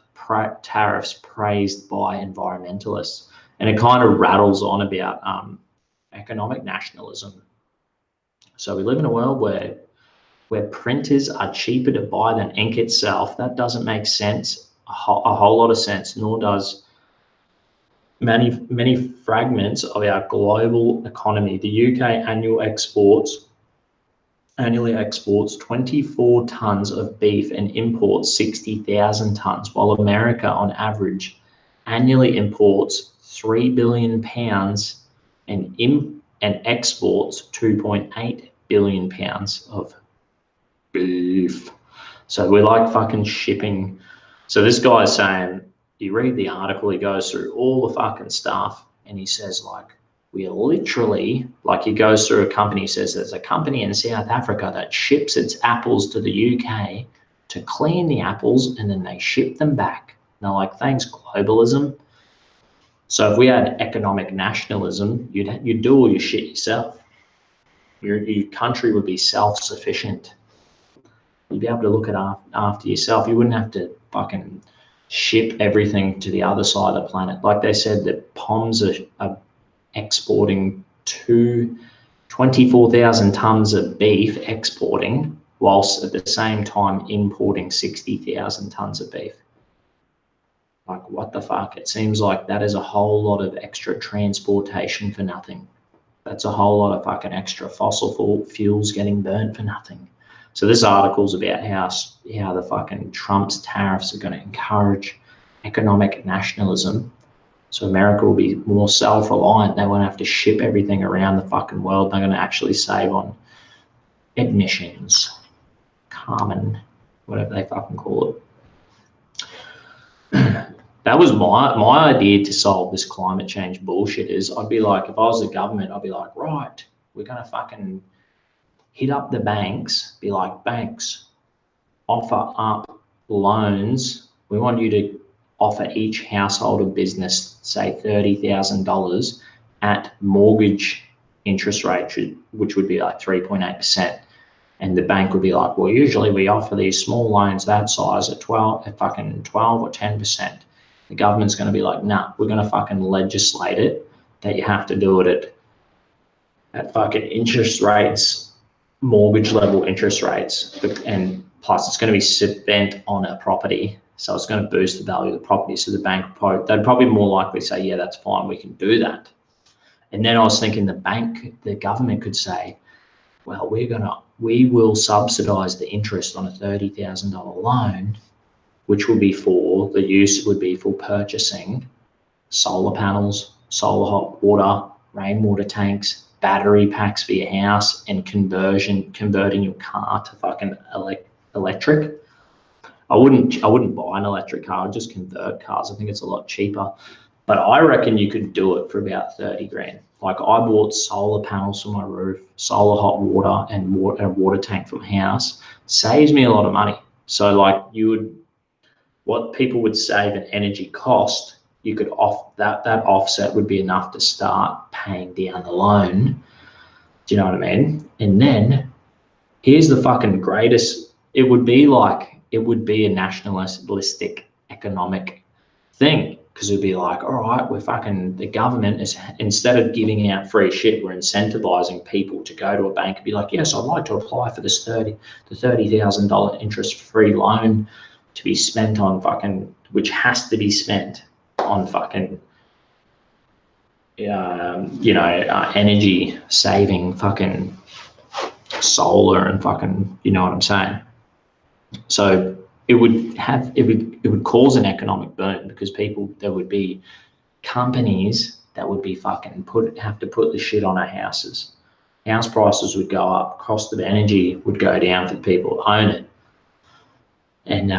praised by environmentalists? And it kind of rattles on about economic nationalism. So we live in a world where printers are cheaper to buy than ink itself. That doesn't make sense, a whole lot of sense, nor does many fragments of our global economy. The UK annually exports 24 tonnes of beef and imports 60,000 tonnes, while America on average annually imports £3 billion and exports 2.8 billion pounds of beef. So we like fucking shipping. So this guy's saying, you read the article, he goes through all the fucking stuff, and he says, like, we are literally, like, he goes through a company, he says there's a company in South Africa that ships its apples to the UK to clean the apples, and then they ship them back. And they're like, thanks, globalism. So if we had economic nationalism, you'd do all your shit yourself. Your country would be self-sufficient. You'd be able to look after yourself. You wouldn't have to fucking ship everything to the other side of the planet. Like they said, that POMs are exporting 24,000 tonnes of beef exporting, whilst at the same time importing 60,000 tonnes of beef. Like, what the fuck? It seems like that is a whole lot of extra transportation for nothing. That's a whole lot of fucking extra fossil fuels getting burnt for nothing. So this article's about how the fucking Trump's tariffs are going to encourage economic nationalism. So America will be more self-reliant. They won't have to ship everything around the fucking world. They're going to actually save on emissions. carbon, whatever they fucking call it. That was my idea to solve this climate change bullshit. Is I'd be like, if I was the government, I'd be like, right, we're gonna fucking hit up the banks, be like, banks, offer up loans. We want you to offer each household or business, say $30,000 at mortgage interest rate, which would be like 3.8%. And the bank would be like, well, usually we offer these small loans that size at 12 or 10%. The government's going to be like, nah, we're going to fucking legislate it that you have to do it at fucking interest rates, mortgage level interest rates. And plus it's going to be spent on a property. So it's going to boost the value of the property. So the bank, they'd probably more likely say, yeah, that's fine, we can do that. And then I was thinking the government could say, well, we will subsidise the interest on a $30,000 loan, which would be for purchasing solar panels, solar hot water, rainwater tanks, battery packs for your house, and converting your car to fucking electric. I wouldn't buy an electric car. I'd just convert cars. I think it's a lot cheaper. But I reckon you could do it for about 30 grand. Like I bought solar panels for my roof, solar hot water, and a water tank for my house. Saves me a lot of money. So like what people would save in energy cost, you could that offset would be enough to start paying down the loan. Do you know what I mean? And then here's the fucking greatest. It would be a nationalistic economic thing, because it'd be like, all right, the government is, instead of giving out free shit, we're incentivizing people to go to a bank and be like, yes, I'd like to apply for this $30,000 interest-free loan to be spent on which has to be spent on energy saving fucking solar and you know what I'm saying? So it would cause an economic boom, because there would be companies that would be have to put the shit on our houses. House prices would go up, cost of energy would go down for the people who own it. And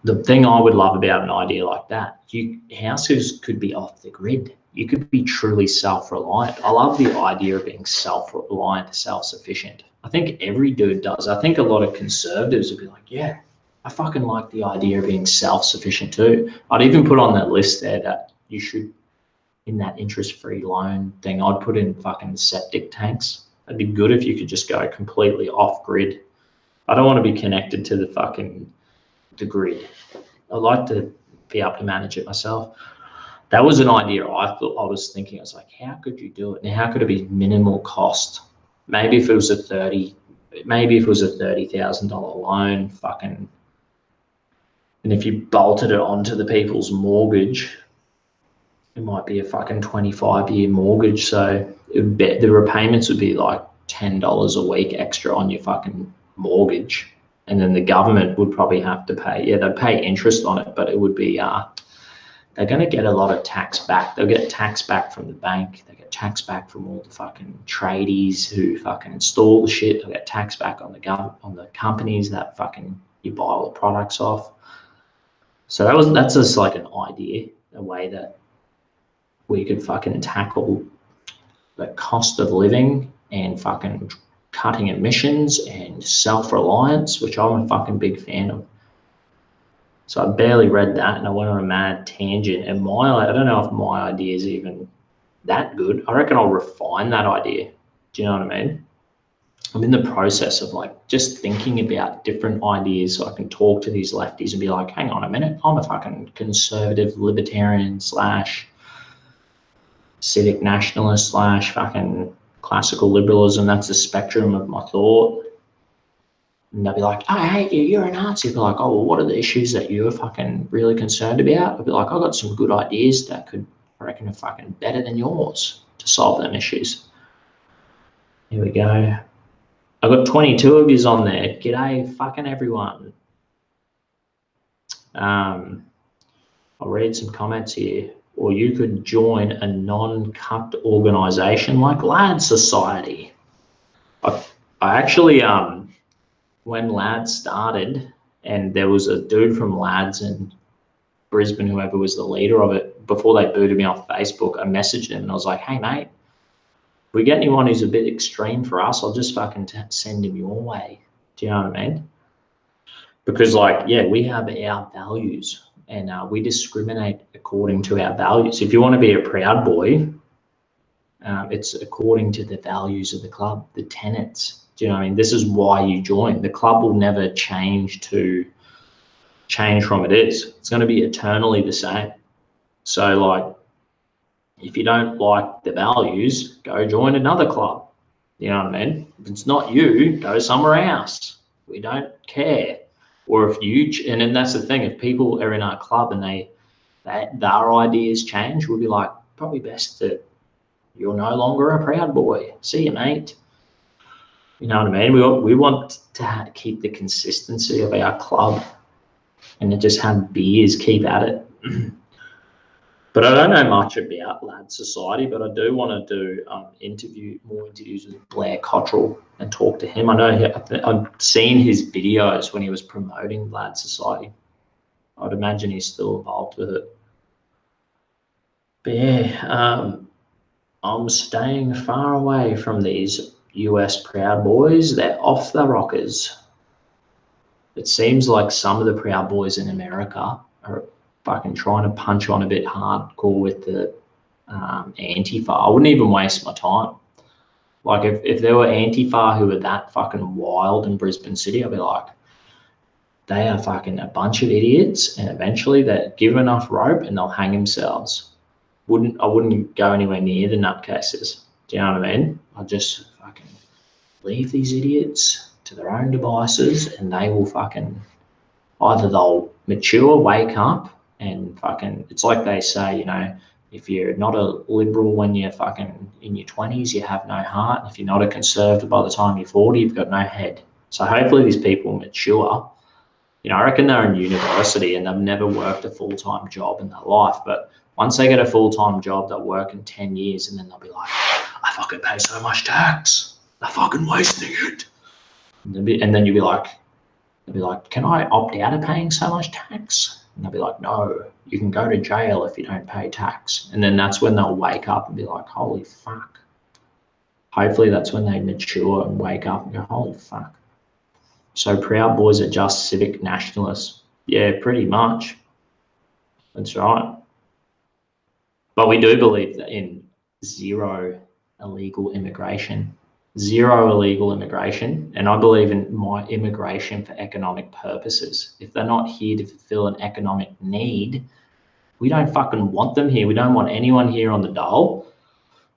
the thing I would love about an idea like that, houses could be off the grid. You could be truly self-reliant. I love the idea of being self-reliant, self-sufficient. I think every dude does. I think a lot of conservatives would be like, yeah, I fucking like the idea of being self-sufficient too. I'd even put on that list there that you should, in that interest-free loan thing, I'd put in fucking septic tanks. It'd be good if you could just go completely off-grid. I don't want to be connected to the grid. I'd like to be able to manage it myself. That was an idea I was thinking. I was like, how could you do it? And how could it be minimal cost? Maybe if it was a $30,000 loan, and if you bolted it onto the people's mortgage, it might be a fucking 25-year mortgage. So the repayments would be like $10 a week extra on your fucking mortgage. And then the government would probably have to pay, they'd pay interest on it, but it would be, they're going to get a lot of tax back. They'll get tax back from the bank. They get tax back from all the fucking tradies who fucking install the shit. They'll get tax back on the companies that you buy all the products off. So that's just like an idea, a way that we could fucking tackle the cost of living and fucking cutting emissions and self-reliance, which I'm a fucking big fan of. So I barely read that and I went on a mad tangent, and I don't know if my idea is even that good. I reckon I'll refine that idea. Do you know what I mean? I'm in the process of just thinking about different ideas so I can talk to these lefties and be like, hang on a minute, I'm a fucking conservative libertarian / civic nationalist / fucking classical liberalism. That's the spectrum of my thought. And they'll be like, oh, I hate you, you're a Nazi. I'll be like, oh, well, what are the issues that you're fucking really concerned about? I'll be like, I've got some good ideas that I reckon are fucking better than yours to solve them issues. Here we go. I've got 22 of yous on there. G'day, fucking everyone. I'll read some comments here. Or you could join a non-cucked organisation like Lad Society. I actually when Lads started, and there was a dude from Lads in Brisbane, whoever was the leader of it, before they booted me off Facebook, I messaged him and I was like, hey, mate, if we get anyone who's a bit extreme for us, I'll just fucking send him your way. Do you know what I mean? Because, like, yeah, we have our values and we discriminate according to our values. If you want to be a Proud Boy, it's according to the values of the club, the tenets. Do you know what I mean? This is why you join. The club will never change from it is. It's going to be eternally the same. So, like, if you don't like the values, go join another club. You know what I mean? If it's not you, go somewhere else. We don't care. Or if you, and then that's the thing, if people are in our club and their ideas change, we'll be like, probably best that you're no longer a Proud Boy. See you, mate. You know what I mean? We want to keep the consistency of our club and to just have beers, keep at it. But I don't know much about Lad Society, but I do want to do more interviews with Blair Cottrell and talk to him. I know I've seen his videos when he was promoting Lad Society. I'd imagine he's still involved with it. But yeah, I'm staying far away from these US Proud Boys. They're off the rockers. It seems like some of the Proud Boys in America are fucking trying to punch on a bit hardcore with the Antifa. I wouldn't even waste my time. Like, if there were Antifa who were that fucking wild in Brisbane City, I'd be like, they are fucking a bunch of idiots, and eventually they give enough rope and they'll hang themselves. I wouldn't go anywhere near the nutcases. Do you know what I mean? I'd just fucking leave these idiots to their own devices, and they will fucking, either they'll mature, wake up, and fucking, it's like they say, you know, if you're not a liberal when you're fucking in your 20s, you have no heart. If you're not a conservative by the time you're 40, you've got no head. So hopefully these people mature. You know, I reckon they're in university and they've never worked a full-time job in their life, but once they get a full-time job, they'll work in 10 years and then they'll be like, I fucking pay so much tax. They're fucking wasting it. And then you'll be like, they'll be like, can I opt out of paying so much tax? And they'll be like, no, you can go to jail if you don't pay tax. And then that's when they'll wake up and be like, holy fuck. Hopefully that's when they mature and wake up and go, holy fuck. So Proud Boys are just civic nationalists. Yeah, pretty much. That's right. But we do believe that in zero illegal immigration. Zero illegal immigration, and I believe in my immigration for economic purposes. If they're not here to fulfill an economic need, we don't fucking want them here. We don't want anyone here on the dole.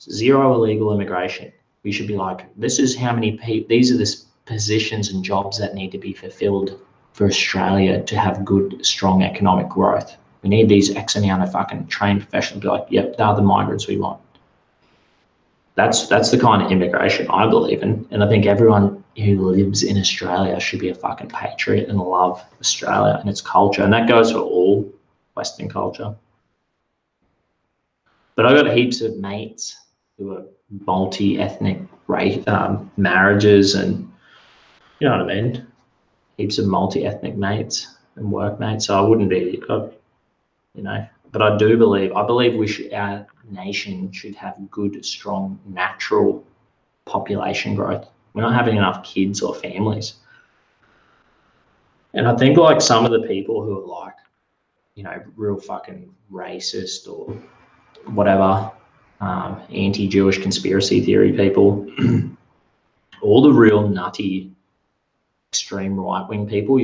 Zero illegal immigration. We should be like, this is how many people, these are the positions and jobs that need to be fulfilled for Australia to have good, strong economic growth. We need these X amount of fucking trained professionals to be like, yep, they're the migrants we want. That's the kind of immigration I believe in. And I think everyone who lives in Australia should be a fucking patriot and love Australia and its culture. And that goes for all Western culture. But I've got heaps of mates who are multi-ethnic marriages and, you know what I mean? Heaps of multi-ethnic mates and workmates. So I wouldn't be, you know, but I believe our nation should have good, strong, natural population growth. We're not having enough kids or families. And I think like some of the people who are like, you know, real fucking racist or whatever, anti-Jewish conspiracy theory people, all the real nutty, extreme right-wing people,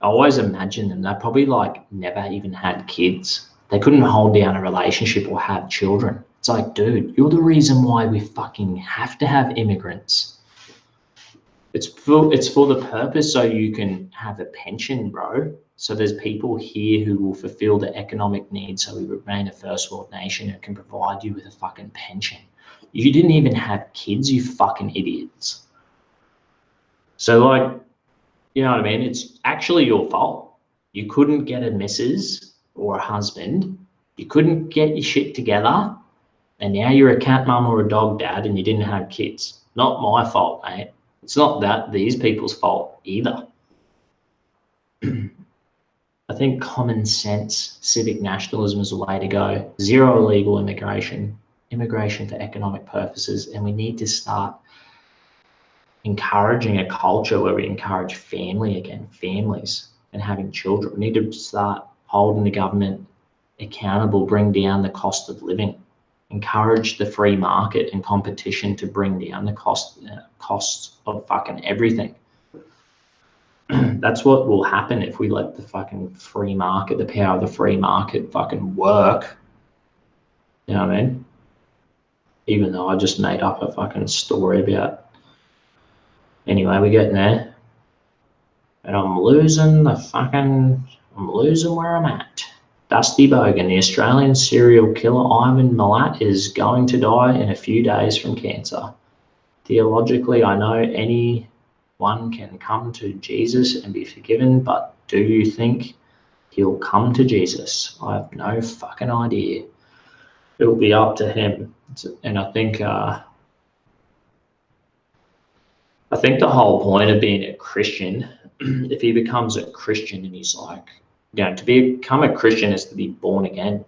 I always imagine them, they probably like never even had kids. They couldn't hold down a relationship or have children. It's like, dude, you're the reason why we fucking have to have immigrants. It's for the purpose so you can have a pension, bro. So there's people here who will fulfill the economic needs so we remain a first world nation and can provide you with a fucking pension. You didn't even have kids, you fucking idiots. So like, you know what I mean? It's actually your fault. You couldn't get a missus or a husband. You couldn't get your shit together. And now you're a cat mum or a dog dad and you didn't have kids. Not my fault, mate. It's not that these people's fault either. I think common sense, civic nationalism is the way to go. Zero illegal immigration for economic purposes, and we need to start encouraging a culture where we encourage family again, families, and having children. We need to start holding the government accountable, bring down the cost of living, encourage the free market and competition to bring down the costs of fucking everything. That's what will happen if we let the fucking free market, the power of the free market fucking work. You know what I mean? Even though I just made up a fucking story about... Anyway, we're getting there. And I'm losing where I'm at. Dusty Bogan, the Australian serial killer Ivan Milat, is going to die in a few days from cancer. Theologically, I know anyone can come to Jesus and be forgiven, but do you think he'll come to Jesus? I have no fucking idea. It'll be up to him. And I think the whole point of being a Christian, if he becomes a Christian and he's like, to become a Christian is to be born again.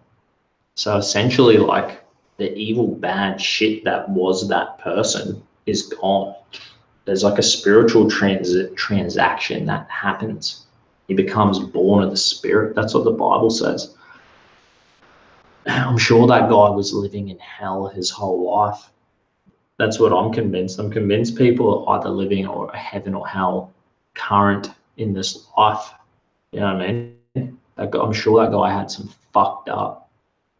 So essentially, like, the evil, bad shit that was that person is gone. There's like a spiritual transaction that happens. He becomes born of the Spirit. That's what the Bible says. I'm sure that guy was living in hell his whole life. That's what I'm convinced. I'm convinced people are either living or heaven or hell current in this life. You know what I mean? I'm sure that guy had some fucked up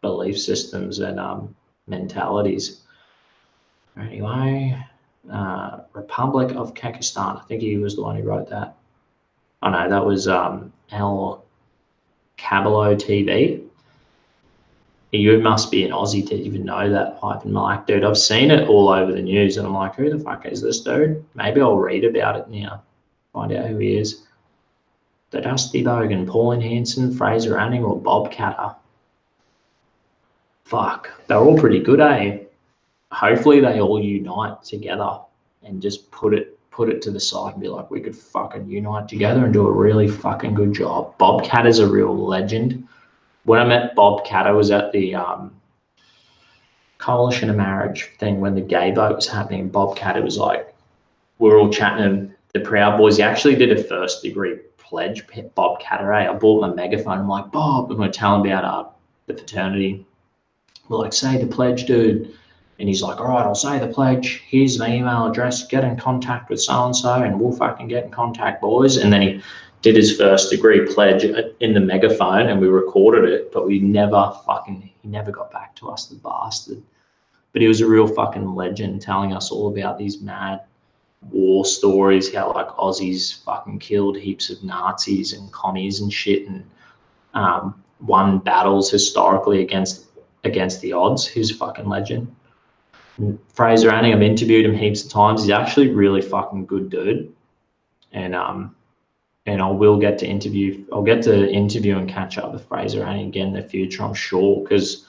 belief systems and mentalities. Anyway, Republic of Kyrgyzstan. I think he was the one who wrote that. Oh no, that was El Cabalo TV. You must be an Aussie to even know that Ivan Milat, dude. I've seen it all over the news, and I'm like, who the fuck is this dude? Maybe I'll read about it now, find out who he is. The Dusty Bogan, Pauline Hanson, Fraser Anning, or Bob Catter. Fuck, they're all pretty good, eh? Hopefully they all unite together and just put it to the side and be like, we could fucking unite together and do a really fucking good job. Bob Catter's a real legend. When I met Bob Catter was at the Coalition of Marriage thing when the gay vote was happening. Bob Catter was like, we were all chatting, the Proud Boys. He actually did a first degree pledge, Bob Catter. I bought my megaphone. I'm like, Bob, and we're telling about the fraternity. We're like, say the pledge, dude. And he's like, all right, I'll say the pledge. Here's my email address. Get in contact with so-and-so and we'll fucking get in contact, boys. And then he did his first degree pledge in the megaphone and we recorded it, but he never got back to us, the bastard. But he was a real fucking legend, telling us all about these mad war stories, how like Aussies fucking killed heaps of Nazis and commies and shit, and won battles historically against the odds. He's a fucking legend. And Fraser Anning, I've interviewed him heaps of times. He's actually really fucking good dude. And I'll get to interview and catch up with Fraser Anning again in the future, I'm sure, because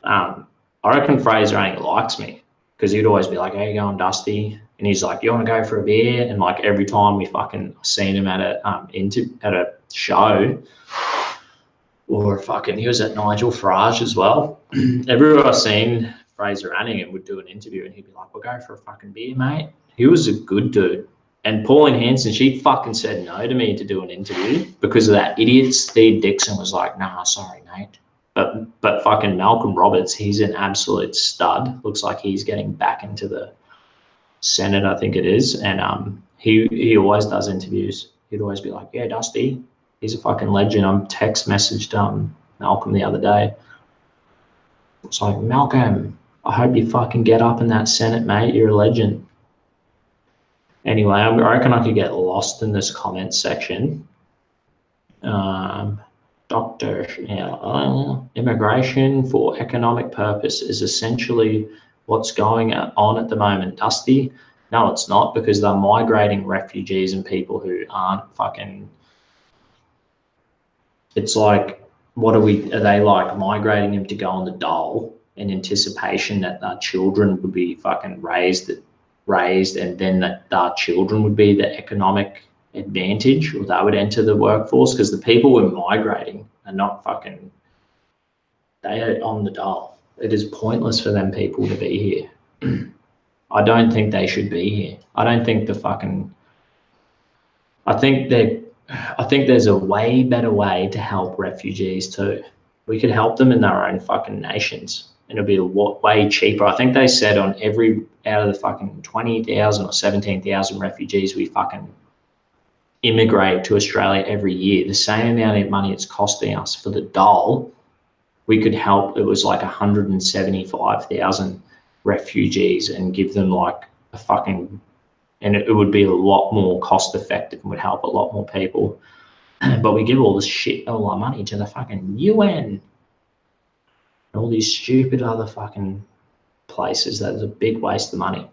I reckon Fraser Anning likes me, because he'd always be like, how you going, Dusty? And he's like, you want to go for a beer? And like every time we fucking seen him at a show, or fucking, he was at Nigel Farage as well. Everywhere I've seen Fraser Anning and would do an interview and he'd be like, we'll go for a fucking beer, mate. He was a good dude. And Pauline Hanson, she fucking said no to me to do an interview because of that idiot Steve Dixon was like, nah, sorry, mate. But fucking Malcolm Roberts, he's an absolute stud. Looks like he's getting back into the Senate, I think it is. And he always does interviews. He'd always be like, yeah, Dusty, he's a fucking legend. I text messaged Malcolm the other day. It's like, Malcolm, I hope you fucking get up in that Senate, mate. You're a legend. Anyway, I reckon I could get lost in this comment section. Immigration for economic purpose is essentially what's going on at the moment, Dusty. No, it's not, because they're migrating refugees and people who aren't fucking... It's like, are they like migrating them to go on the dole in anticipation that their children would be fucking raised raised, and then that our children would be the economic advantage, or they would enter the workforce, because the people who are migrating are not fucking, they are on the dole. It is pointless for them people to be here. I don't think they should be here. I don't think I think there's a way better way to help refugees too. We could help them in their own fucking nations, and it'll be way cheaper. I think they said on every, out of the fucking 20,000 or 17,000 refugees we fucking immigrate to Australia every year, the same amount of money it's costing us for the dole, we could help. It was like 175,000 refugees and give them like a fucking, and it would be a lot more cost effective and would help a lot more people. But we give all this shit, all our money to the fucking UN and all these stupid other fucking places. That is a big waste of money.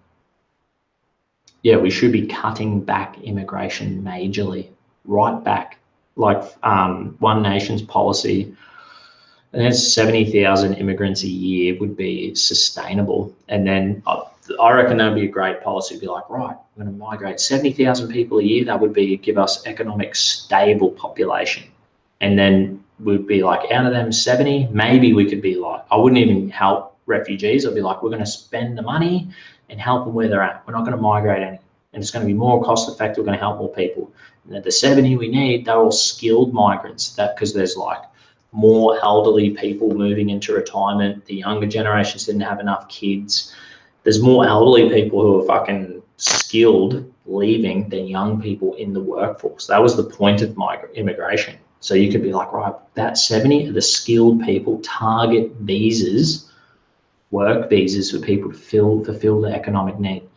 Yeah, we should be cutting back immigration majorly, right back. Like One Nation's policy, and that's 70,000 immigrants a year would be sustainable. And then I reckon that would be a great policy. Be like, right, we're going to migrate 70,000 people a year. That would be give us economic stable population. And then we'd be like, out of them 70, maybe we could be like, I wouldn't even help refugees. I'd be like, we're going to spend the money and help them where they're at. We're not going to migrate any. And it's going to be more cost effective. We're going to help more people. And then the 70 we need, they're all skilled migrants. That because there's like more elderly people moving into retirement. The younger generations didn't have enough kids. There's more elderly people who are fucking skilled leaving than young people in the workforce. That was the point of immigration. So you could be like, right, that 70 are the skilled people, target visas, work visas for people to fulfill the economic need.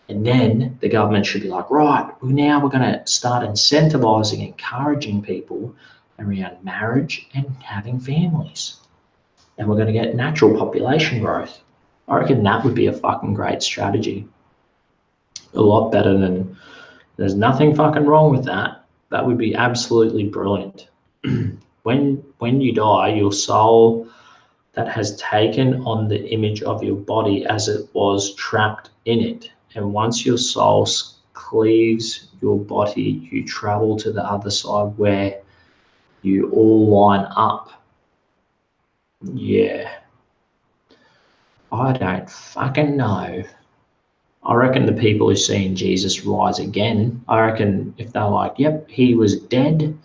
And then the government should be like, right, well, now we're going to start incentivizing, encouraging people around marriage and having families. And we're going to get natural population growth. I reckon that would be a fucking great strategy. A lot better than, there's nothing fucking wrong with that. That would be absolutely brilliant. When you die, your soul that has taken on the image of your body as it was trapped in it. And once your soul cleaves your body, you travel to the other side where you all line up. Yeah. I don't fucking know. I reckon the people who seen Jesus rise again, I reckon if they're like, yep, he was dead.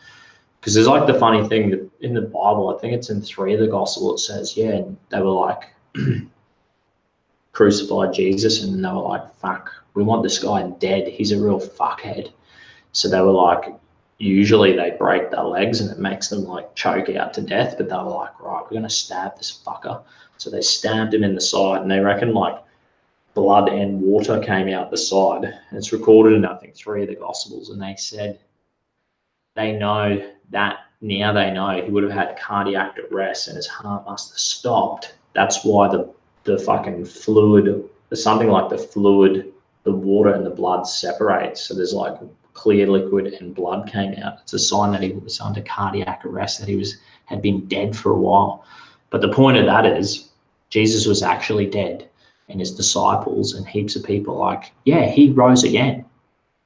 Because there's like the funny thing that in the Bible, I think it's in 3 of the gospel, it says, yeah, and they were like, crucified Jesus, and they were like, fuck, we want this guy dead. He's a real fuckhead. So they were like, usually they break their legs and it makes them like choke out to death, but they were like, right, we're going to stab this fucker. So they stabbed him in the side, and they reckon like blood and water came out the side. And it's recorded in, I think, 3 of the gospels, and they said they know that now they know he would have had cardiac arrest and his heart must have stopped. That's why the fucking fluid, something like the fluid, the water and the blood separates. So there's like clear liquid and blood came out. It's a sign that he was under cardiac arrest, that he had been dead for a while. But the point of that is Jesus was actually dead, and his disciples and heaps of people are like, yeah, he rose again.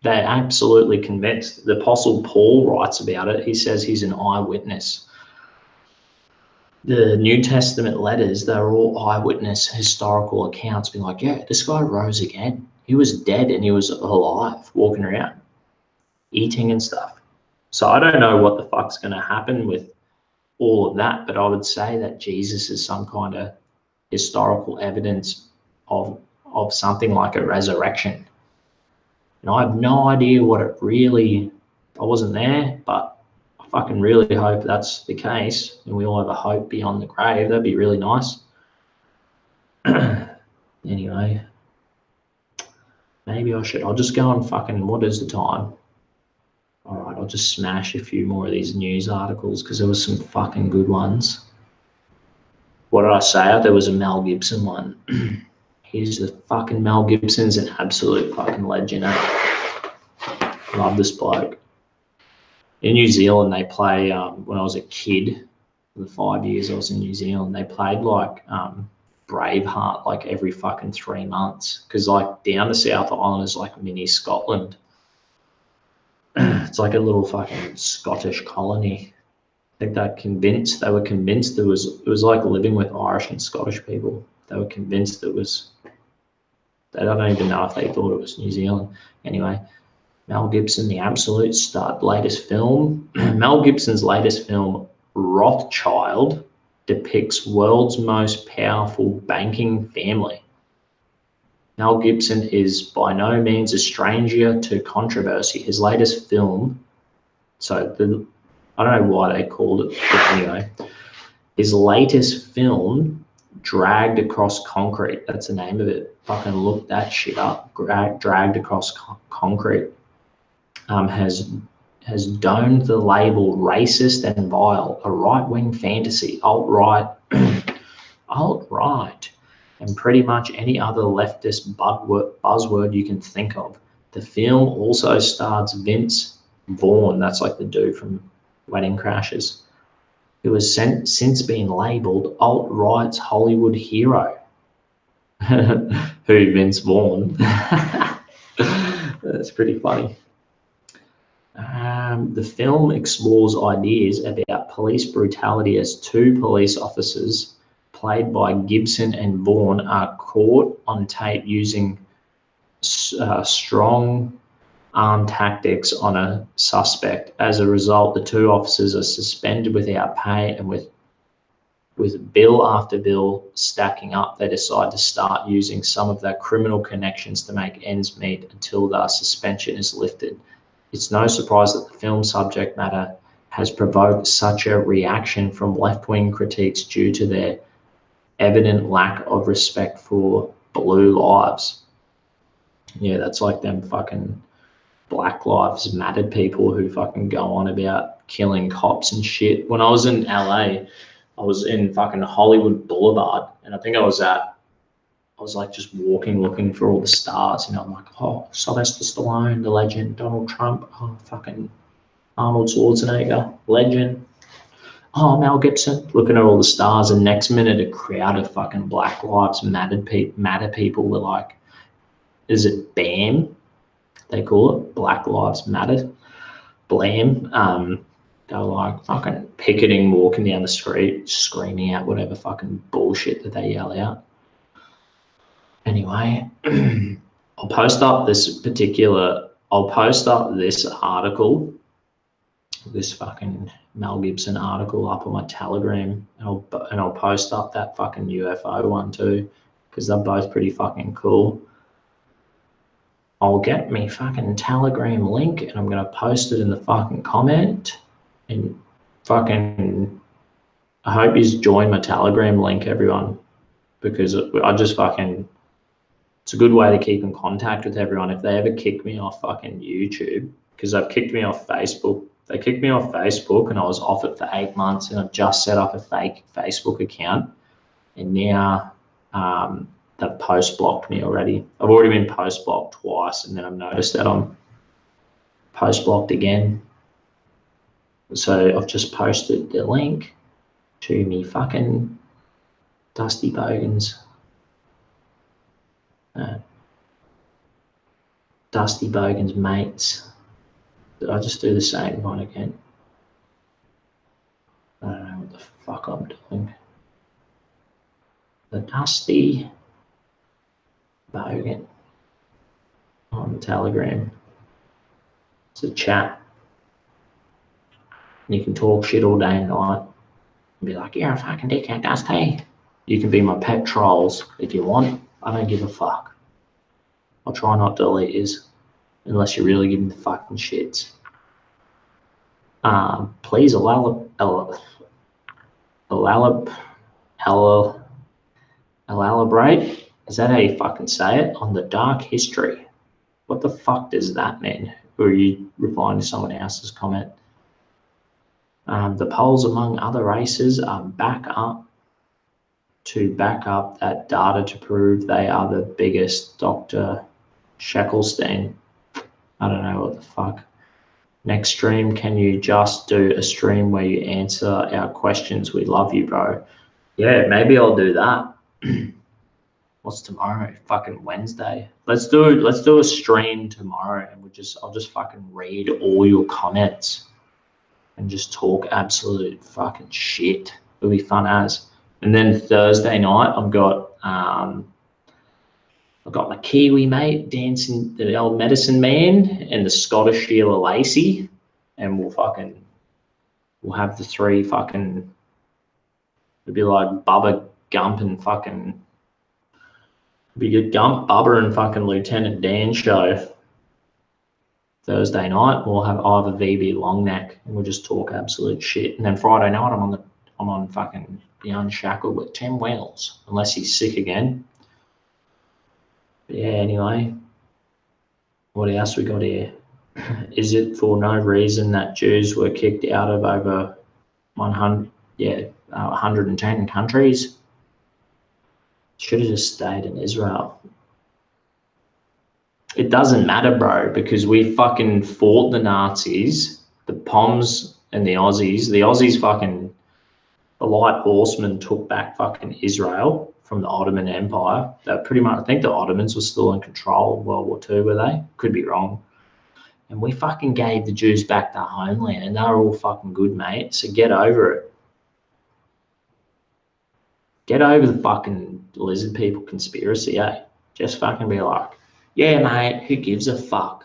They're absolutely convinced. The Apostle Paul writes about it. He says he's an eyewitness. The New Testament letters, they're all eyewitness historical accounts, being like, yeah, this guy rose again. He was dead and he was alive, walking around, eating and stuff. So I don't know what the fuck's going to happen with all of that, but I would say that Jesus is some kind of historical evidence of something like a resurrection. And I have no idea what it really, I wasn't there, but I fucking really hope that's the case and we all have a hope beyond the grave. That'd be really nice. Anyway, maybe I'll just go on fucking, what is the time? All right, I'll just smash a few more of these news articles because there was some fucking good ones. What did I say? There was a Mel Gibson one. He's the fucking Mel Gibson's an absolute fucking legend. Love this bloke. In New Zealand, they play, when I was a kid, for the 5 years I was in New Zealand, they played like Braveheart like every fucking 3 months, because like down the South Island is like mini Scotland. It's like a little fucking Scottish colony. I think they were convinced it was like living with Irish and Scottish people. They were convinced they don't even know if they thought it was New Zealand. Anyway, Mel Gibson, the absolute stud, latest film. Mel Gibson's latest film, Rothschild, depicts world's most powerful banking family. Mel Gibson is by no means a stranger to controversy. His latest film, I don't know why they called it, but anyway, his latest film, Dragged Across Concrete, that's the name of it. Fucking look that shit up. Dragged Across Concrete, has donned the label racist and vile, a right-wing fantasy, alt-right, and pretty much any other leftist buzzword you can think of. The film also stars Vince Vaughn, that's like the dude from Wedding Crashers, who has since been labelled alt-right's Hollywood hero. Who, Vince Vaughn? That's pretty funny. The film explores ideas about police brutality as two police officers, played by Gibson and Vaughn, are caught on tape using strong arm tactics on a suspect. As a result, the two officers are suspended without pay, and with bill after bill stacking up, they decide to start using some of their criminal connections to make ends meet until the suspension is lifted. It's no surprise that the film's subject matter has provoked such a reaction from left-wing critiques due to their evident lack of respect for blue lives. Yeah, that's like them fucking Black Lives Matter people who fucking go on about killing cops and shit. When I was in LA, I was in fucking Hollywood Boulevard, and I think I was like just walking, looking for all the stars, I'm like, oh, Sylvester Stallone, the legend, Donald Trump, oh, fucking Arnold Schwarzenegger, legend, oh, Mel Gibson, looking at all the stars, and next minute a crowd of fucking Black Lives Matter people were like, is it BAM? They call it Black Lives Matter, BLAM. They were like fucking picketing, walking down the street, screaming out whatever fucking bullshit that they yell out. Anyway, I'll post up this article, this fucking Mel Gibson article up on my Telegram, and I'll post up that fucking UFO one too, because they're both pretty fucking cool. I'll get me fucking Telegram link and I'm gonna post it in the fucking comment, and fucking I hope you join my Telegram link, everyone, because it's a good way to keep in contact with everyone. If they ever kick me off fucking YouTube, because they've kicked me off Facebook. They kicked me off Facebook and I was off it for 8 months, and I've just set up a fake Facebook account, and now they've post-blocked me already. I've already been post-blocked twice, and then I've noticed that I'm post-blocked again. So I've just posted the link to me fucking Dusty Bogans. Dusty Bogan's mates. Did I just do the same one again? I don't know what the fuck I'm doing. The Dusty Bogan on Telegram. It's a chat. And you can talk shit all day and night and be like, you're a fucking dickhead, Dusty. You can be my pet trolls if you want. I don't give a fuck. I'll try not to delete yours unless you really give me the fucking shits. Please elaborate. Is that how you fucking say it? On the dark history. What the fuck does that mean? Or are you replying to someone else's comment? The polls among other races are back up that data to prove they are the biggest. Dr. Shackelstein. I don't know what the fuck. Next stream, can you just do a stream where you answer our questions? We love you, bro. Yeah, maybe I'll do that. What's tomorrow? Fucking Wednesday. Let's do a stream tomorrow, and I'll just fucking read all your comments and just talk absolute fucking shit. It'll be fun as. And then Thursday night, I've got my Kiwi mate dancing, the old medicine man, and the Scottish Sheila Lacey, and we'll have the three fucking. It'd be like Bubba Gump and fucking. It'd be a Gump, Bubba, and fucking Lieutenant Dan show. Thursday night, we'll have either VB Longneck, and we'll just talk absolute shit. And then Friday night, I'm on fucking The Unshackled with Tim Wells, unless he's sick again. But yeah, anyway, what else we got here? Is it for no reason that Jews were kicked out of over 110 countries? Should have just stayed in Israel. It doesn't matter, bro, because we fucking fought the Nazis, the Poms and the Aussies. The Aussies fucking, the light horsemen took back fucking Israel from the Ottoman Empire. That pretty much, I think the Ottomans were still in control of World War II, were they? Could be wrong. And we fucking gave the Jews back their homeland, and they were all fucking good, mate. So get over it. Get over the fucking lizard people conspiracy, eh? Just fucking be like, yeah, mate, who gives a fuck?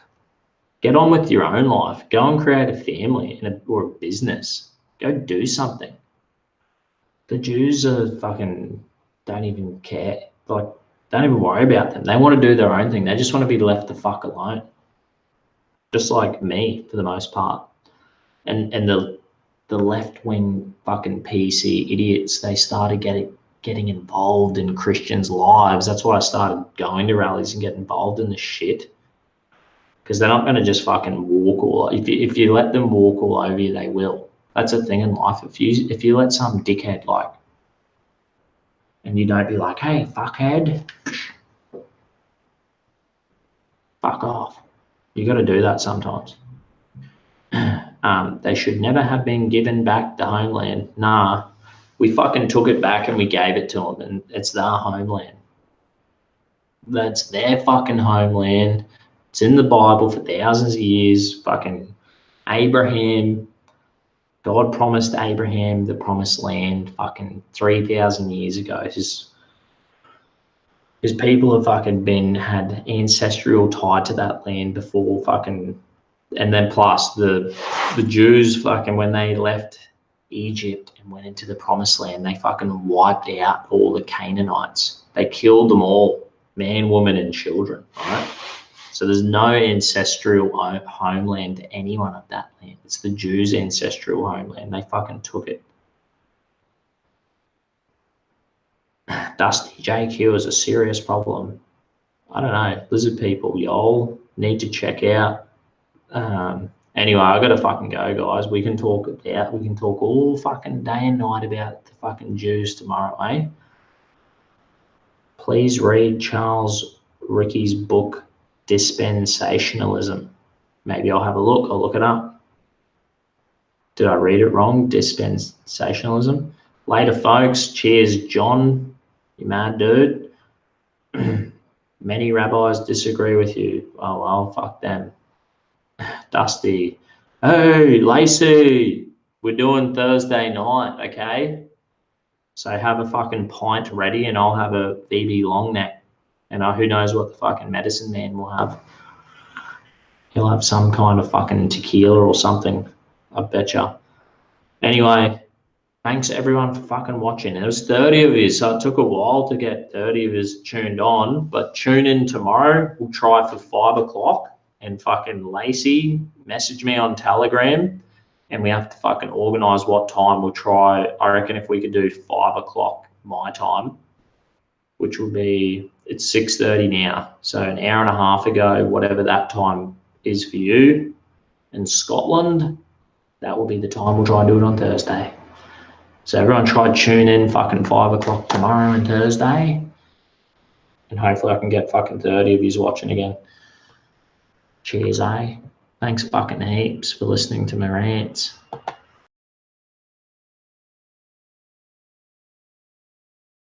Get on with your own life. Go and create a family or a business. Go do something. The Jews are fucking, don't even care. Like, don't even worry about them. They want to do their own thing. They just want to be left the fuck alone. Just like me, for the most part. And the left-wing fucking PC idiots, they started getting involved in Christians' lives. That's why I started going to rallies and get involved in this shit. Because they're not going to just fucking walk all. If you let them walk all over you, they will. That's a thing in life. If you let some dickhead like, and you don't be like, hey, fuckhead, fuck off. You got to do that sometimes. They should never have been given back the homeland. Nah. We fucking took it back and we gave it to them, and it's their homeland. That's their fucking homeland. It's in the Bible for thousands of years. Fucking Abraham, God promised Abraham the promised land fucking 3,000 years ago. His people have fucking had ancestral tie to that land before fucking, and then plus the Jews fucking, when they left Egypt and went into the promised land, they fucking wiped out all the Canaanites. They killed them all, man, woman, and children, right? So there's no ancestral homeland to anyone of that land. It's the Jews' ancestral homeland. They fucking took it. Dusty JQ is a serious problem. I don't know, lizard people, y'all need to check out. Anyway, I gotta fucking go, guys. We can talk all fucking day and night about the fucking Jews tomorrow, eh? Please read Charles Ricky's book, Dispensationalism. Maybe I'll have a look. I'll look it up. Did I read it wrong? Dispensationalism. Later, folks. Cheers, John. You mad dude? Many rabbis disagree with you. Oh, well, fuck them. Dusty. Hey, Lacey. We're doing Thursday night, okay? So have a fucking pint ready, and I'll have a VB long neck. And who knows what the fucking medicine man will have. He'll have some kind of fucking tequila or something, I betcha. Anyway, thanks everyone for fucking watching. There was 30 of you, so it took a while to get 30 of us tuned on, but tune in tomorrow. We'll try for 5 o'clock, and fucking Lacey, message me on Telegram, and we have to fucking organise what time we'll try. I reckon if we could do 5 o'clock my time, which will be, it's 6:30 now, so an hour and a half ago, whatever that time is for you in Scotland, that will be the time we'll try and do it on Thursday. So everyone try tune in fucking 5 o'clock tomorrow and Thursday, and hopefully I can get fucking 30 of you watching again. Cheers, eh? Thanks fucking heaps for listening to my rants.